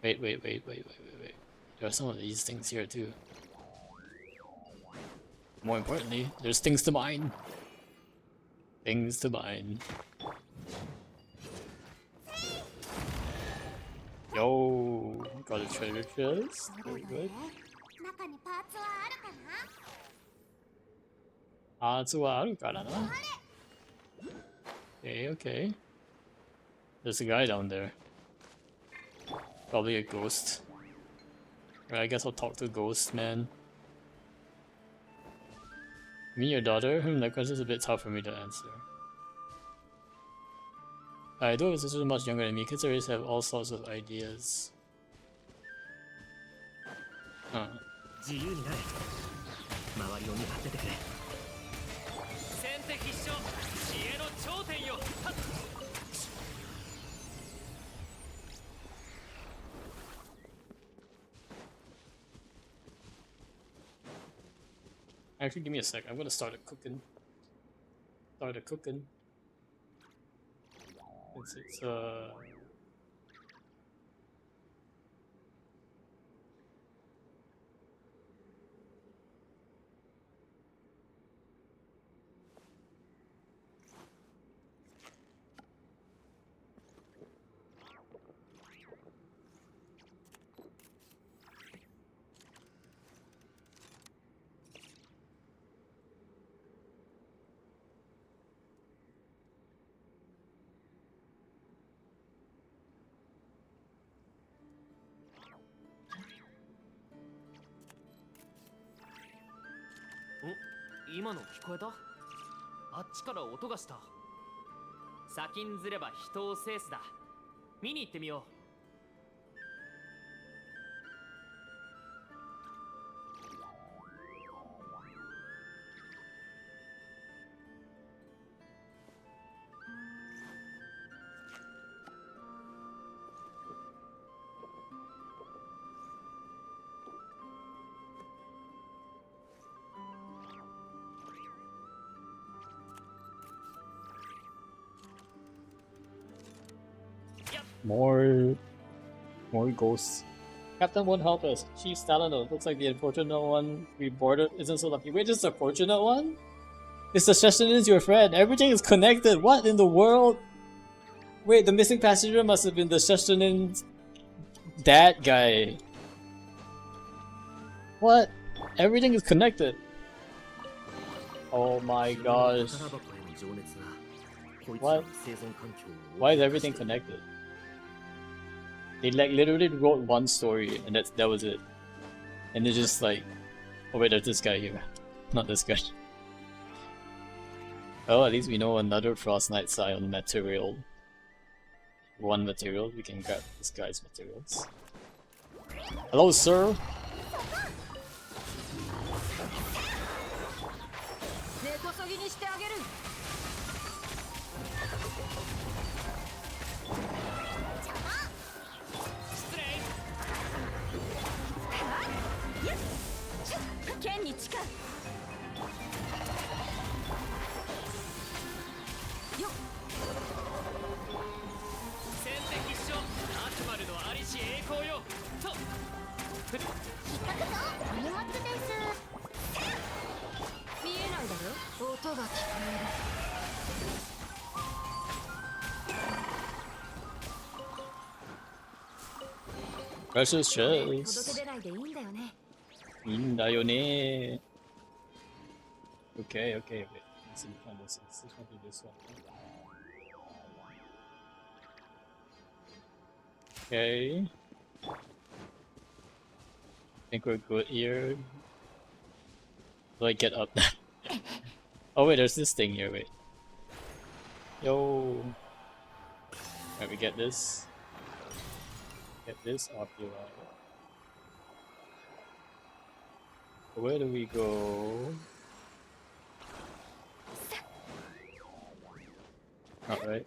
Wait. There are some of these things here too. More importantly, there's things to mine. Things to mine. Yo, got a treasure chest. Very good. Okay. There's a guy down there. Probably a ghost. Right, I guess I'll talk to Ghost Man. Me, your daughter? That question's a bit tough for me to answer. I do have a sister much younger than me. Kids always have all sorts of ideas. Huh. 自由になれ。周りを見張っててくれ。先手必勝。知恵の頂点よ。 Actually, give me a sec. I'm gonna start cooking. It's今の聞こえた？あっちから音がした。先にずれば人を制すだ。見に行ってみよう。 more ghosts. Captain won't help us. Chief Stalino looks like the unfortunate one we boarded isn't so lucky. Wait, just the fortunate one? It's the Sheshinins, your friend. Everything is connected. What in the world? Wait, the missing passenger must have been the Sheshinins' dad guy. What? Everything is connected. Oh my gosh. What? Why is everything connected? They like literally wrote one story and that was it. And they're just like, oh wait, there's this guy here, not this guy. Oh, at least we know another Frost Knight Scion material. One material, we can grab this guy's materials. Hello, sir. 根こそぎにしてあげる。失礼。剣に近い。よっ。戦敵一緒。悪魔のありし栄光よ。と。引っかくぞ。お荷物です。見えないだろ。音が聞こえる。 Precious 届け chest. 出ないでいいんだよね。 Indayone. Okay, okay, okay. Let's see, find this. Let's do this one. Okay. Think we're good here. Do I get up? Oh wait, there's this thing here, wait. Yo. Alright, we get this. Get this off your eye. Where do we go? Alright.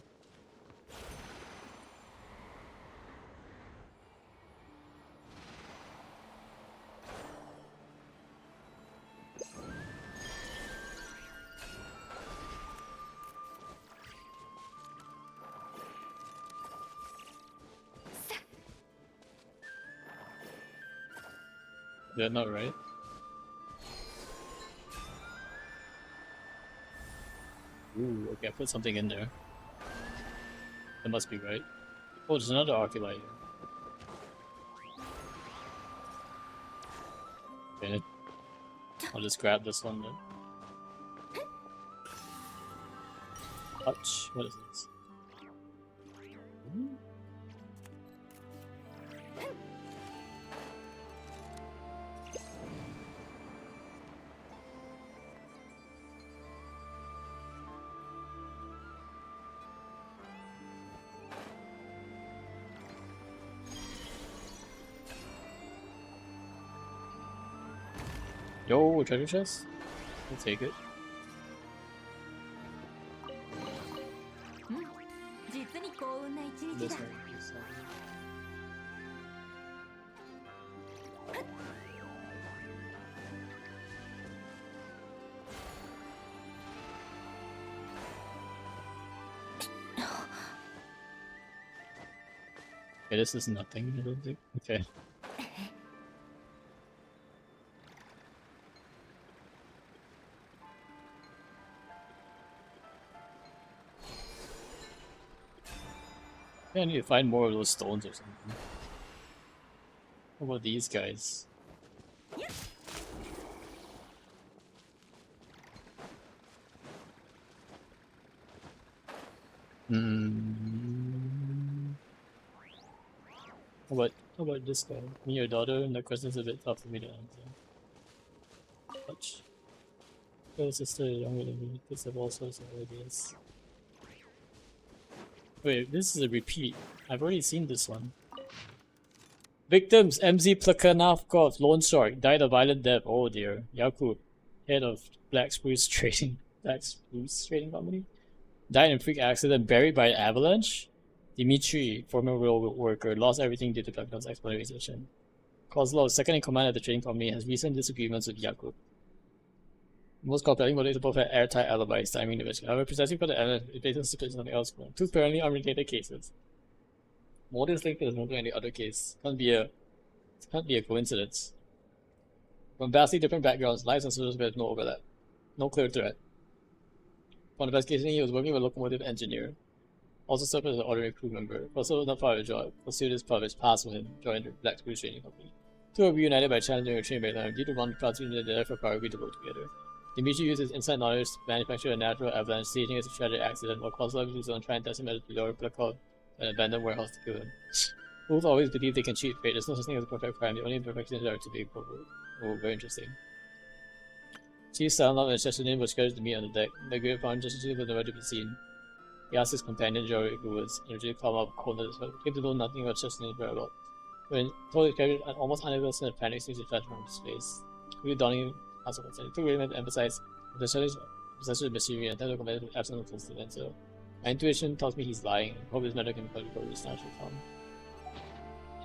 They're not right. Ooh, okay, I put something in there. That must be right. Oh, there's another Arculite here. Okay. I'll just grab this one then. Touch. What is this? Yo, treasure chest? I'll take it. 実に幸運な一日 This だ。 one, this one. Okay, this is nothing, I don't think. Okay. Yeah, I need to find more of those stones or something. What about these guys? Hmm. How about this guy? Me, your daughter? And that question's a bit tough for me to answer. Touch. Your sister is younger than me. Kids have all sorts of ideas. Wait, this is a repeat. I've already seen this one. Victims: MZ Plekhanov, loan shark, died a violent death. Oh dear. Yakub, head of Black Spruce Trading Company, died in freak accident, buried by an avalanche. Dimitri, former railroad worker, lost everything due to Plekhanov's exploitation. Kozlov, second in command at the trading company, has recent disagreements with Yakub. Most compelling motives both had airtight alibis, timing division. However, precisely for the evidence, it based on something else. Two apparently unrelated cases. Motives linked to any other case. Can't be a coincidence. From vastly different backgrounds, lives and services have no overlap. No clear threat. Upon investigation, he was working with a locomotive engineer. Also served as an ordinary crew member. Also not part of the job. Pursued his purpose, passed with him, joined the Black Spruce Trading Company. Two were reunited by challenging a train by time. Due to one party and the for power, agreed to work together. Dimitri uses inside knowledge to manufacture a natural avalanche, staging as a tragic accident, while Kozlov uses on trying to test him at the lower Plakov, an abandoned warehouse to kill him. Fools always believe they can cheat fate. There's no such thing as a perfect crime. The only imperfections are to be provoked. Oh, very interesting. Chief Salnov and Chesterton was scheduled to meet on the deck. The great found Chesterton was nowhere to be seen. He asked his companion Jory, who was energetic calm up coldness, but came to know nothing about Chesterton's whereabouts. When told his character, almost unable to send a panic seems to flash from his face. Quickly donning his concern, it took Raymond to emphasize the possession of machinery and attempt to combat with absence of fulfillment. So, my intuition tells me he's lying. I hope his matter can be called before this natural come.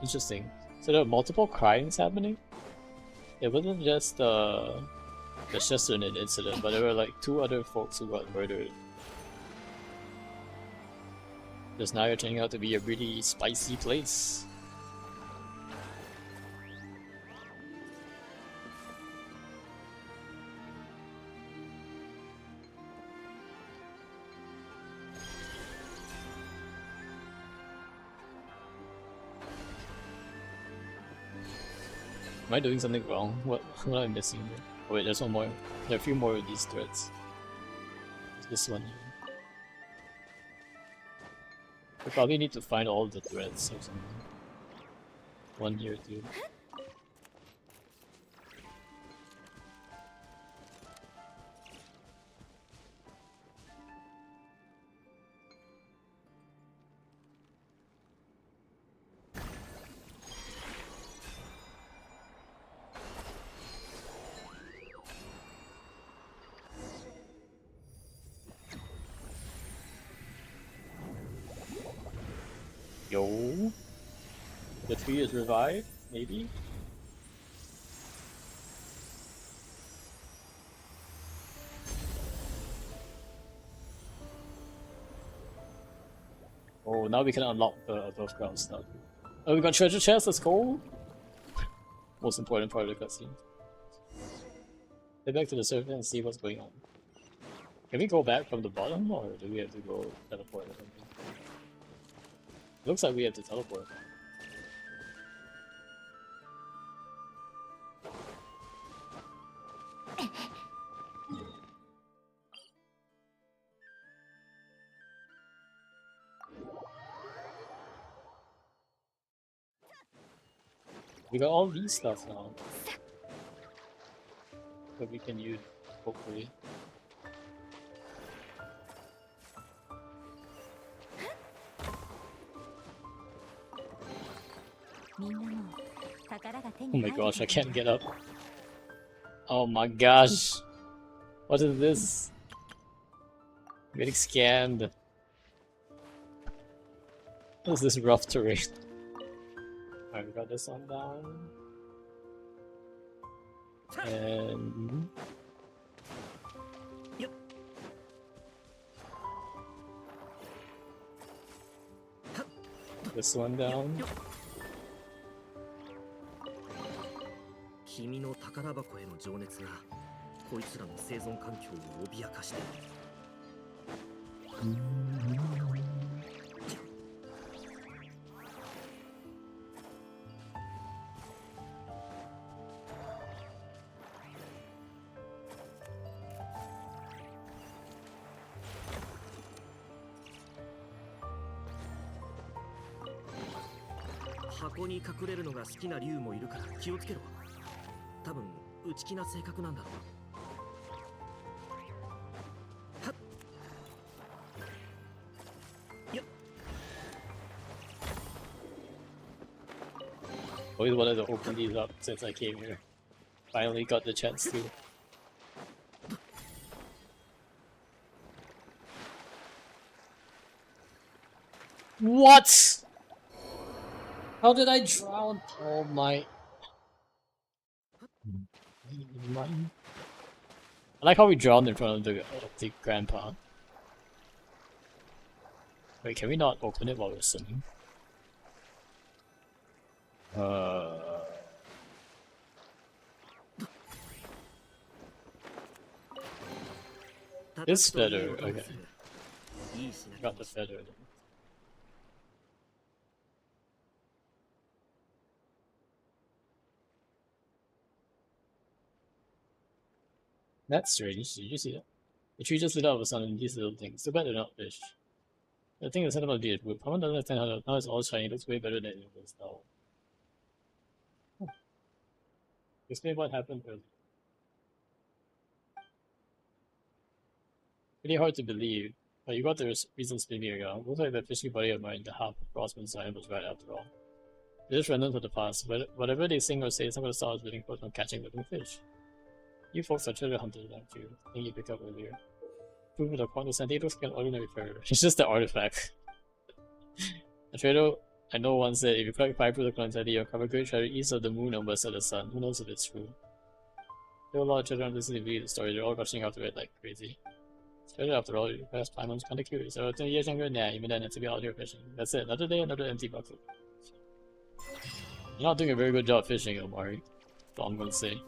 Interesting. So there are multiple crimes happening? It wasn't just the Chesterton incident, but there were like 2 other folks who got murdered. This now you're turning out to be a really spicy place. Am I doing something wrong? What am I missing here? Oh wait, there's one more. There are a few more of these threads. This one here. We probably need to find all the threads or something. One here too. Yo, the tree is revived, maybe? Oh, now we can unlock the above ground stuff. Oh, we got treasure chests, let's go! Most important part of the cutscene. Head back to the surface and see what's going on. Can we go back from the bottom, or do we have to go teleport or something? Looks like we have to teleport. We got all these stuff now that we can use, hopefully. Oh my gosh, I can't get up. Oh my gosh. What is this? I'm getting scanned. What is this rough terrain? Alright, we got this one down. And... this one down. 君の宝箱への情熱がこいつらの生存環境を脅かしている。箱に隠れるのが好きな竜もいるから気をつけろ。多分内気な性格なんだろう。 Always wanted to open these up since I came here. Finally got the chance to. What? How did I drown? Oh my. I like how we drowned in front of the grandpa. Wait, can we not open it while we're swimming? It's better, okay. Got the feather. That's strange. Did you see that? The tree just lit up with some of these little things. Too bad they're not fish. The thing that's about the wood. Paman doesn't understand how now it's all shiny. It looks way better than it was now. Explain what happened earlier. Pretty hard to believe, but you got the reasons figuring out. Looks like the fishing buddy of mine, the half Rossman sign, was right after all. They're just random for the past, but whatever they sing or say, some of the stars waiting for from catching living fish. You folks are treasure hunters, aren't you? I think you picked up earlier. Proof of the quantum sent, he looks like an ordinary ferret. He's just an artifact. A trader I know once said, if you collect 5 proof of the quantum sent, you'll cover great treasure east of the moon and west of the sun. Who knows if it's true? There are a lot of treasure hunters listening to the story, they're all rushing after it like crazy. Treasure after all, your past time, I'm kinda curious. So 10 years younger, nah, even then it's to be out here fishing. That's it, another day, another empty bucket. You're not doing a very good job fishing, Omari. That's all I'm gonna say.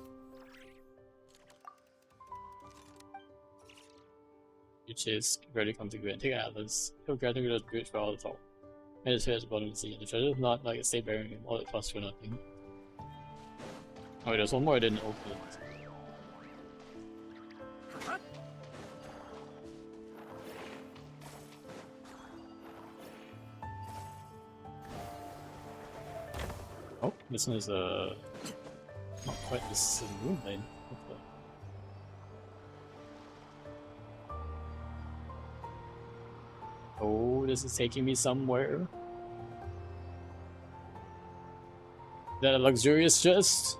You chase, ready to come to Grand. Take Atlas. He'll grab the bridge for all the talk. Made his way at the bottom of the sea. The treasure is not like a state bearing him. All it costs for nothing. Oh wait, there's one more I didn't open. Oh, this one is not quite this moon lane. Oh, this is taking me somewhere. Is that a luxurious chest?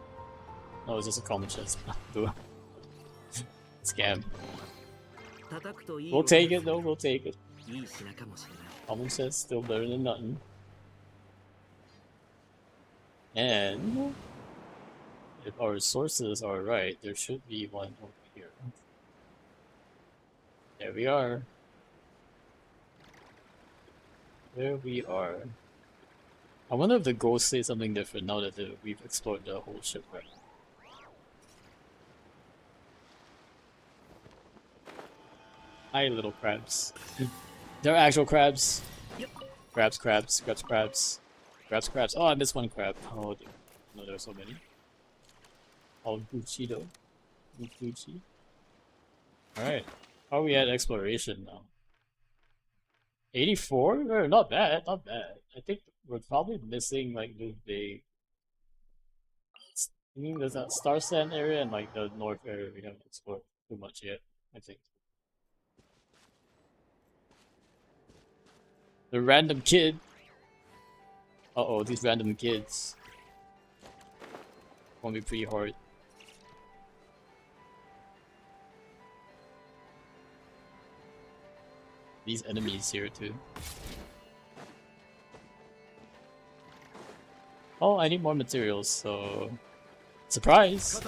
No, it's just a common chest. Scam. We'll take it though, we'll take it. Common chest, still better than nothing. And if our sources are right, there should be one over here. There we are. There we are. I wonder if the ghosts say something different now that we've explored the whole shipwreck. Hi, little crabs. They're actual crabs. Crabs, crabs, crabs, crabs. Crabs, crabs. Oh, I missed one crab. Oh, no, there are so many. All Gucci though. Gucci. Alright. How are we at exploration now? 84? Not bad, not bad. I think we're probably missing like this big. I mean, there's that Star Sand area and like the north area we haven't explored too much yet, I think. The random kid. Uh-oh, these random kids. Gonna be pretty hard. These enemies here too. Oh, I need more materials, so... Surprise!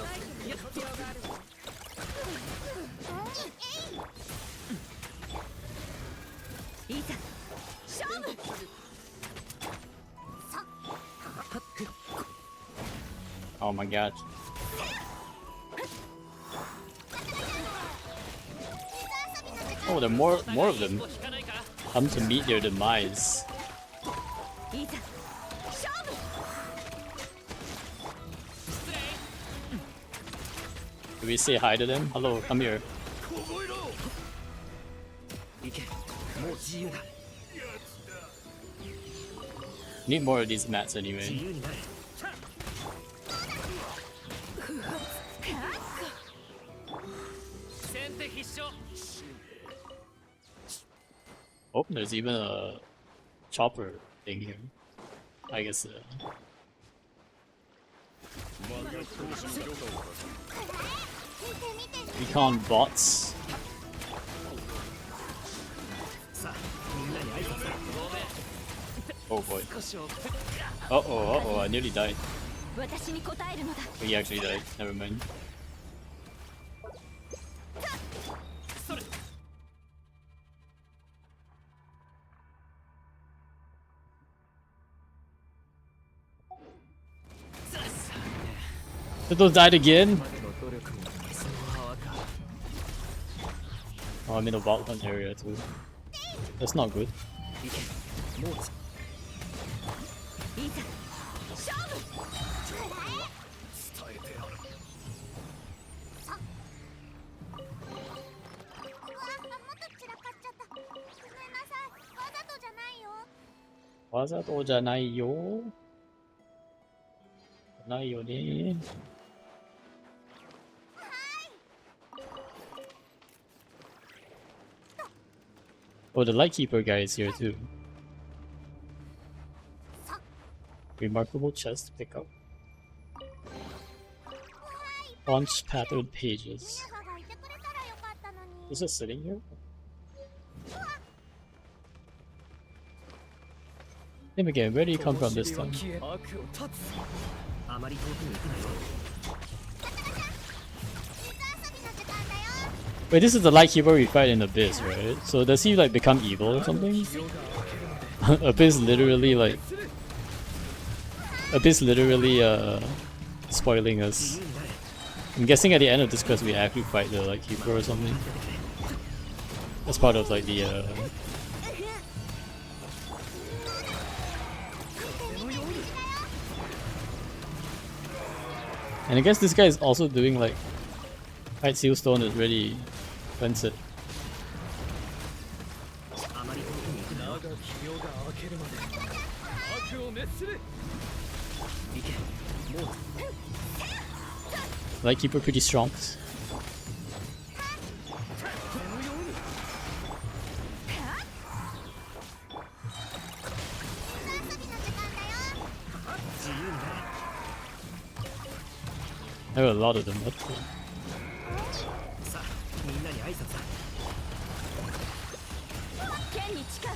Oh my god. Oh, there are more of them come to meet their demise. Do we say hi to them? Hello, come here. Need more of these mats anyway. Oh, there's even a chopper thing here. I guess. Recon bots. Oh boy. Uh-oh, I nearly died. He actually died, never mind. Did those died again? Oh, I'm in the vault hunt area too. That's not good. 와서 오잖아요. 나요네. Oh, the Lightkeeper guy is here too. Remarkable chest to pick up. Launch pattern pages. 母がいてくれたらよかったのに。 Is it sitting here? Him again, where did he come from this time? あまり遠くに行くなよ。 Wait, this is the Lightkeeper we fight in Abyss, right? So does he like become evil or something? Abyss literally like... Abyss literally spoiling us. I'm guessing at the end of this quest we actually fight the Lightkeeper or something. That's part of like the And I guess this guy is also doing like White Sealstone is ready cleanse it. あまり遠くに行くなよ。行け。もう Lightkeeper pretty strong. There are a lot of them. That's cool. さあ、みんなに挨拶だ。剣に近い。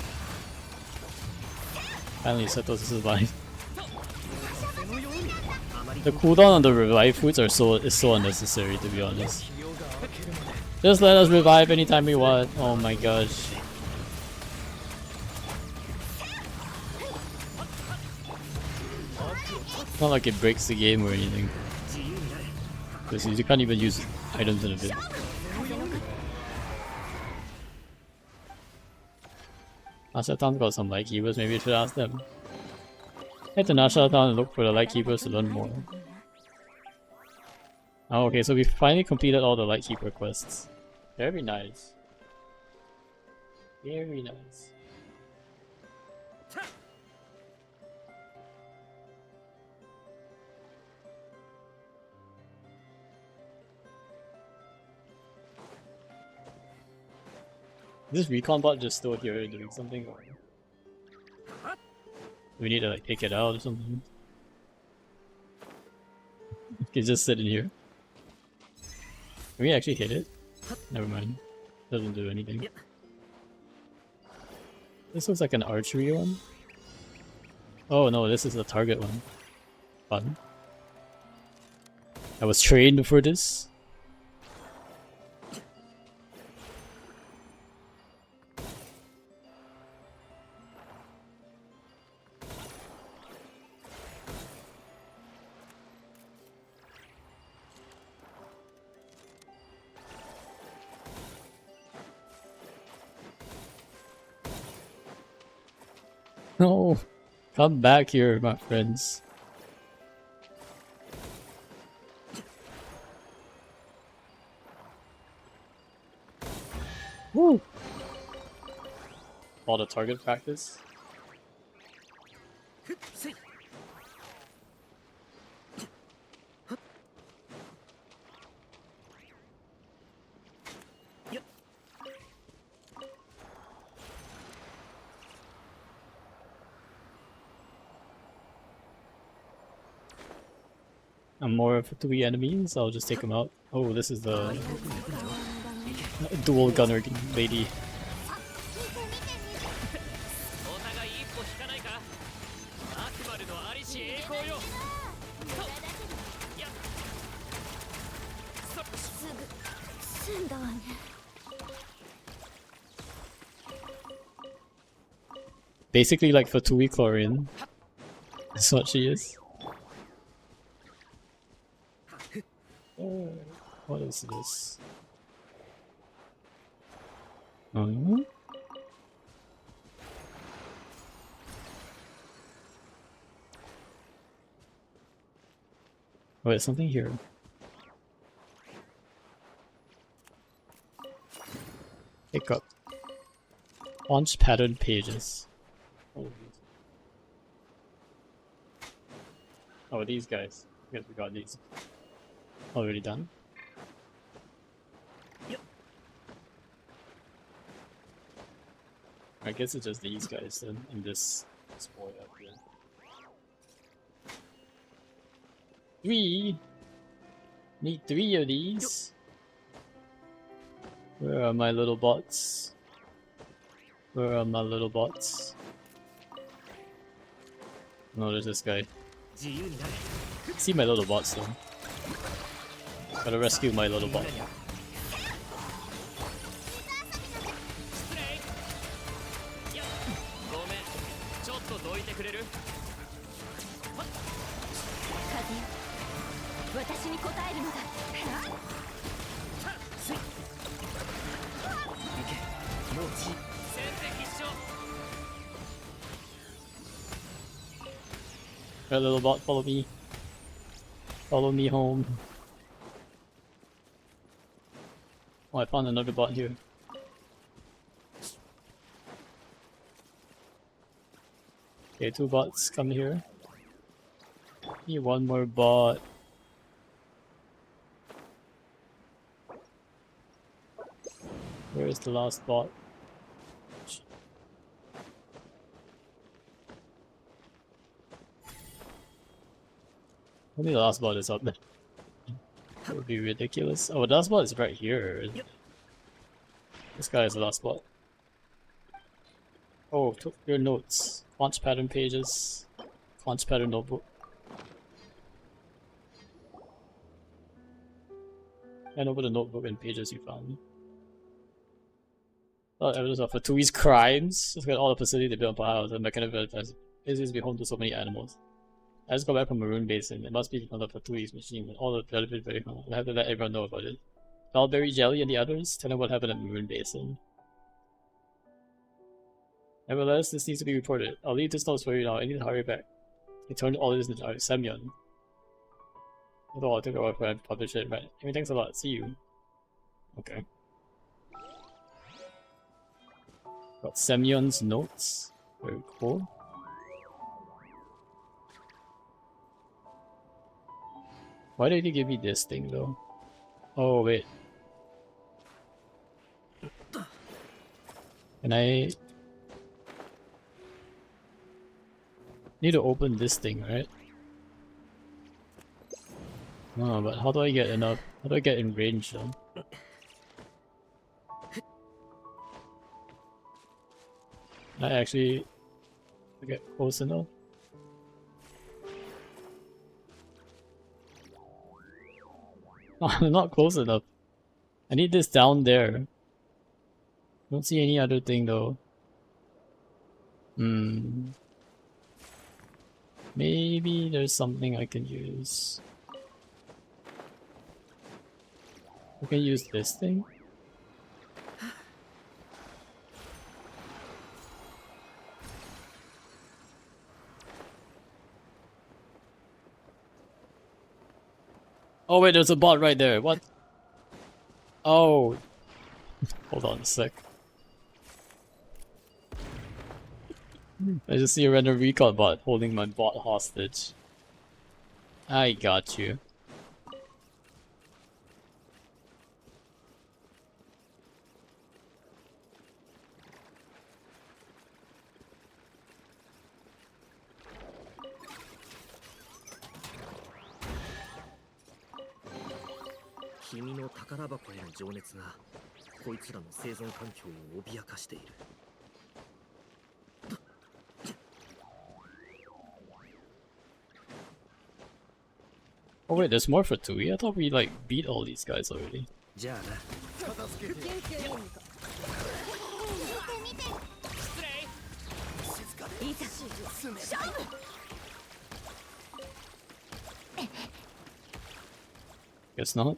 Finally Setos survived. あまり The cooldown on the revive foods is so unnecessary, to be honest. Just let us revive anytime we want. Oh my gosh. It's not like it breaks the game or anything. 自由になれ。 Because you can't even use items in a bit. Nashatown's got some Lightkeepers, maybe you should ask them. Head to Nashatown and look for the Lightkeepers to learn more. Oh, okay, so we finally completed all the Lightkeeper quests. Very nice. Very nice. Is this recon bot just still here doing something? Or we need to like take it out or something? It's just sitting here. Can we actually hit it? Never mind. Doesn't do anything. This looks like an archery one. Oh no, this is the target one. Fun. I was trained for this. No, come back here, my friends. Woo! All the target practice. ふっせい。 I'm more of 3 enemies, I'll just take them out. Oh, this is the dual gunner lady. お互い一歩引かないか。アクマルのありし栄光よ。すぐ済んだわね。 Basically like Fatui Chlorine. That's what she is. Oh, what is this? Oh. Wait, something here. Pick up. Launch pattern pages. Oh. Oh, these guys. I guess we got these. Already done. Yep. I guess it's just these guys then, in this spoil up here. 3! Need 3 of these. Where are my little bots? Where are my little bots? No, there's this guy. 自由になれ See my little bots though. Gotta rescue my little bot. 失礼いやごめんちょっとどいてくれる風よ私に答えるのだ行けもう自由 先手必勝 Right, little bot, follow me. Follow me home. Oh, I found another bot here. Okay, 2 bots come here. Need 1 more bot. Where is the last bot? Only the last bot is up there. That would be ridiculous. Oh, the last bot is right here. Yep. This guy is the last bot. Oh, your notes. Launch pattern pages. Launch pattern notebook. And over the notebook and pages you found. Evidence of Fatui's crimes. Let's get all the facility they built upon house and mechanism as it is to be home to so many animals. I just got back from Maroon Basin. It must be because of Fatui's machine, but all the relevant very home. I have to let everyone know about it. Bellberry Jelly and the others? Tell them what happened at Maroon Basin. Nevertheless, this needs to be reported. I'll leave this notes for you now. I need to hurry back. He turned all this into Semyon. Although I'll take a while for I publish it, right? I mean, thanks a lot. See you. Okay. Got Semyon's notes. Very cool. Why did he give me this thing though? Oh wait. Can I need to open this thing, right? No, but how do I get enough? How do I get in range though? Can I actually get close enough? I'm not close enough. I need this down there. Don't see any other thing though. Maybe there's something I can use. I can use this thing. Oh wait, there's a bot right there. What? Oh. Hold on a sec. I just see a random recon bot holding my bot hostage. I got you.君の宝箱への情熱がこいつらの生存環境を脅かしている。 Oh wait, there's more for Tui? I thought we like beat all these guys already. じゃあな。失礼 いざ勝負 Guess not.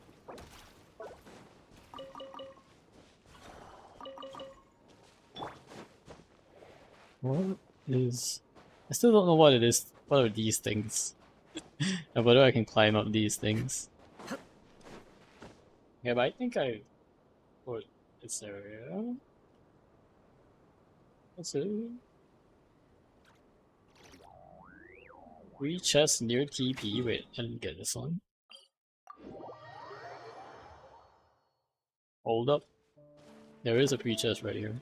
What is... I still don't know what it is. What are these things? And whether I can climb up these things. Yeah, but I think I put this area. What's it? Free chest near TP. Wait, I didn't get this one. Hold up. There is a free chest right here.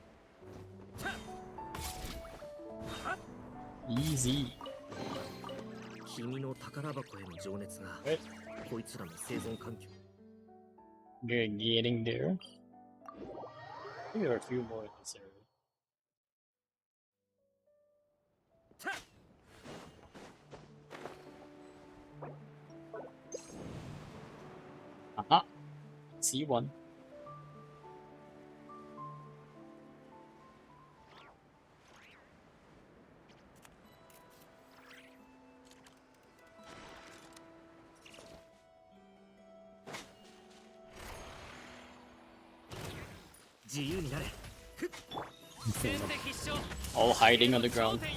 Easy. 君の宝箱への情熱が Right. こいつらの生存環境 We're getting there. I think there are a few more in this area. Aha! See one. All hiding on the ground. "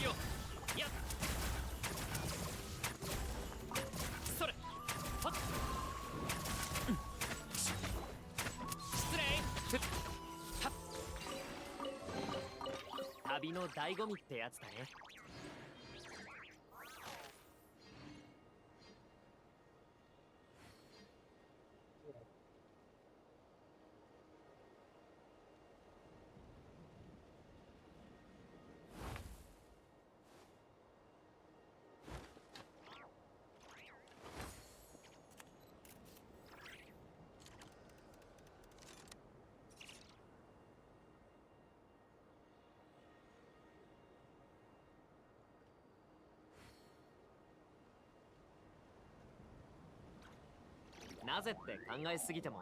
なぜ?」って考えすぎても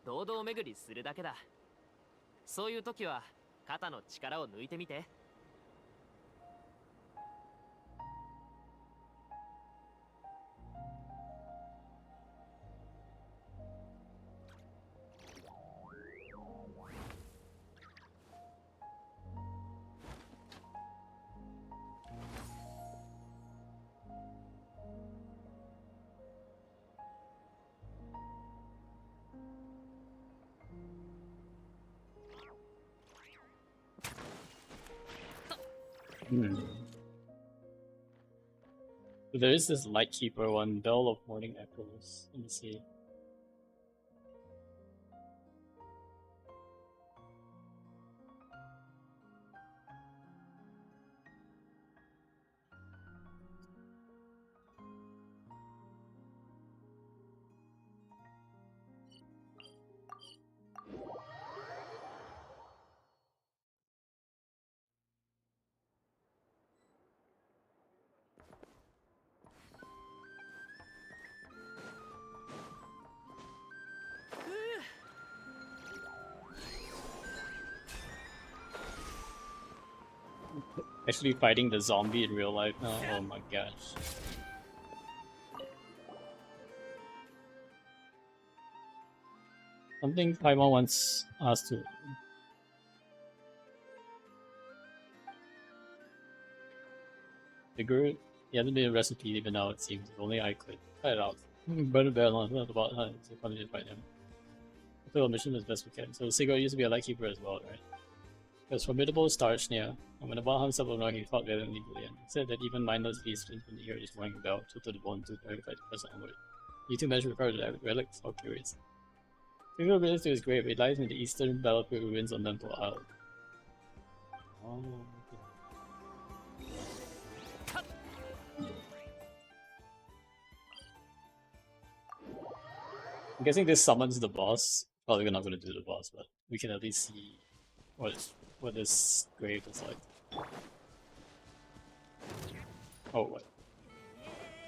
堂々巡りするだけだ。そういう時は肩の力を抜いてみて。So there is this Lightkeeper one, Bell of Morning Echoes. Let me see. Actually fighting the zombie in real life now. Oh my gosh. Something Paimon wants us to. Figure he hasn't made a recipe even now, it seems. If only I could. Try it out. Burn a barrel on about how to find it right now. Fulfill a mission as best we can. So Sigurd used to be a Lightkeeper as well, right? He was formidable starch near, and when the Baal himself was wrong, he fought valiantly to the end. He said that even mindless beasts when he heard his warning bell, tilted to the bone to verify the present onward. You two measure recovered the relics or curious. Sigurd relates to his grave. It lies in the eastern battlefield ruins on Lentil Isle. Oh, okay. I'm guessing this summons the boss. Probably we're not going to do the boss, but we can at least see what this grave is like. Oh, what?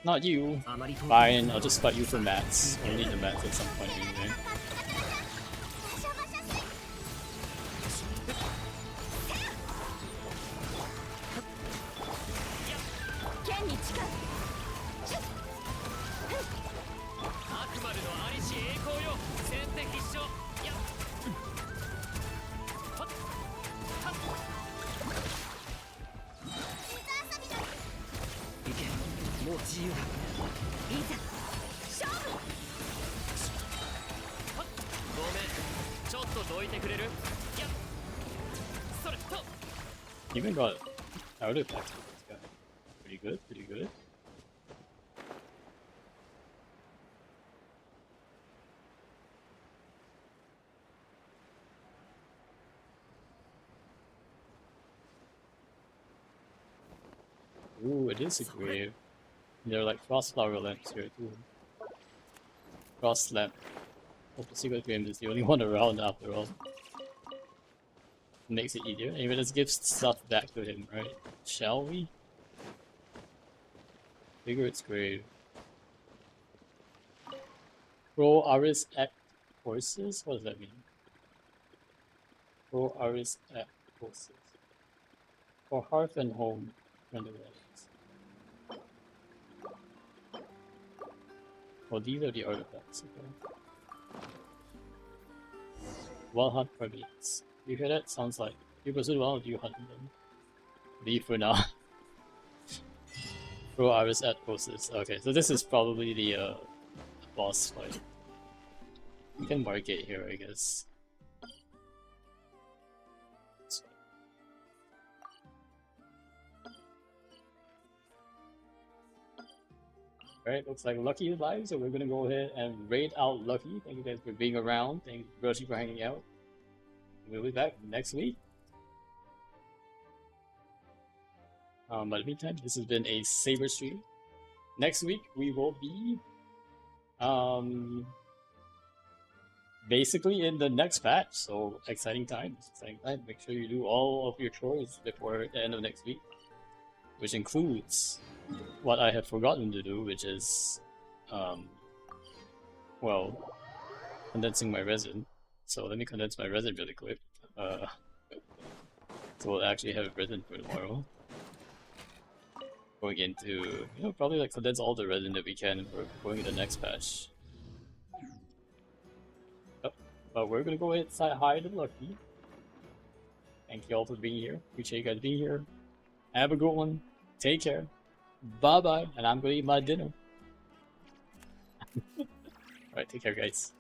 Not you. Fine, I'll just fight you for mats. We'll need the mats at some point anyway. Even got out of attacks with this guy. Pretty good, pretty good. Ooh, it is a grave. There are like frost flower lamps here too. Frost lamp. Hope the secret grave is the only one around after all. Makes it easier. Anyway, let's give stuff back to him, right? Shall we? Figure its grave. Pro Aris at horses? What does that mean? Pro Aris at horses. For hearth and home, nonetheless. Oh, these are the artifacts, okay. Wild hunt for beats. You hear that? Sounds like you pursue one of you hunting them. Leave for now. Pro Iris at horses. Okay, so this is probably the boss fight. We can mark it here, I guess. Alright, looks like Lucky is live, so we're gonna go ahead and raid out Lucky. Thank you guys for being around. Thank you, Roshi, for hanging out. We'll be back next week. But in the meantime, this has been a Saber stream. Next week we will be basically in the next patch, so exciting times. Exciting time. Make sure you do all of your chores before the end of next week, which includes what I have forgotten to do, which is well, condensing my resin. So let me condense my resin really quick. So we'll actually have resin for tomorrow. Going into, probably like condense all the resin that we can for going to the next patch. But we're gonna go ahead and say hi to Lucky. Thank you all for being here. Appreciate you guys being here. Have a good one. Take care. Bye bye. And I'm gonna eat my dinner. Alright, take care, guys.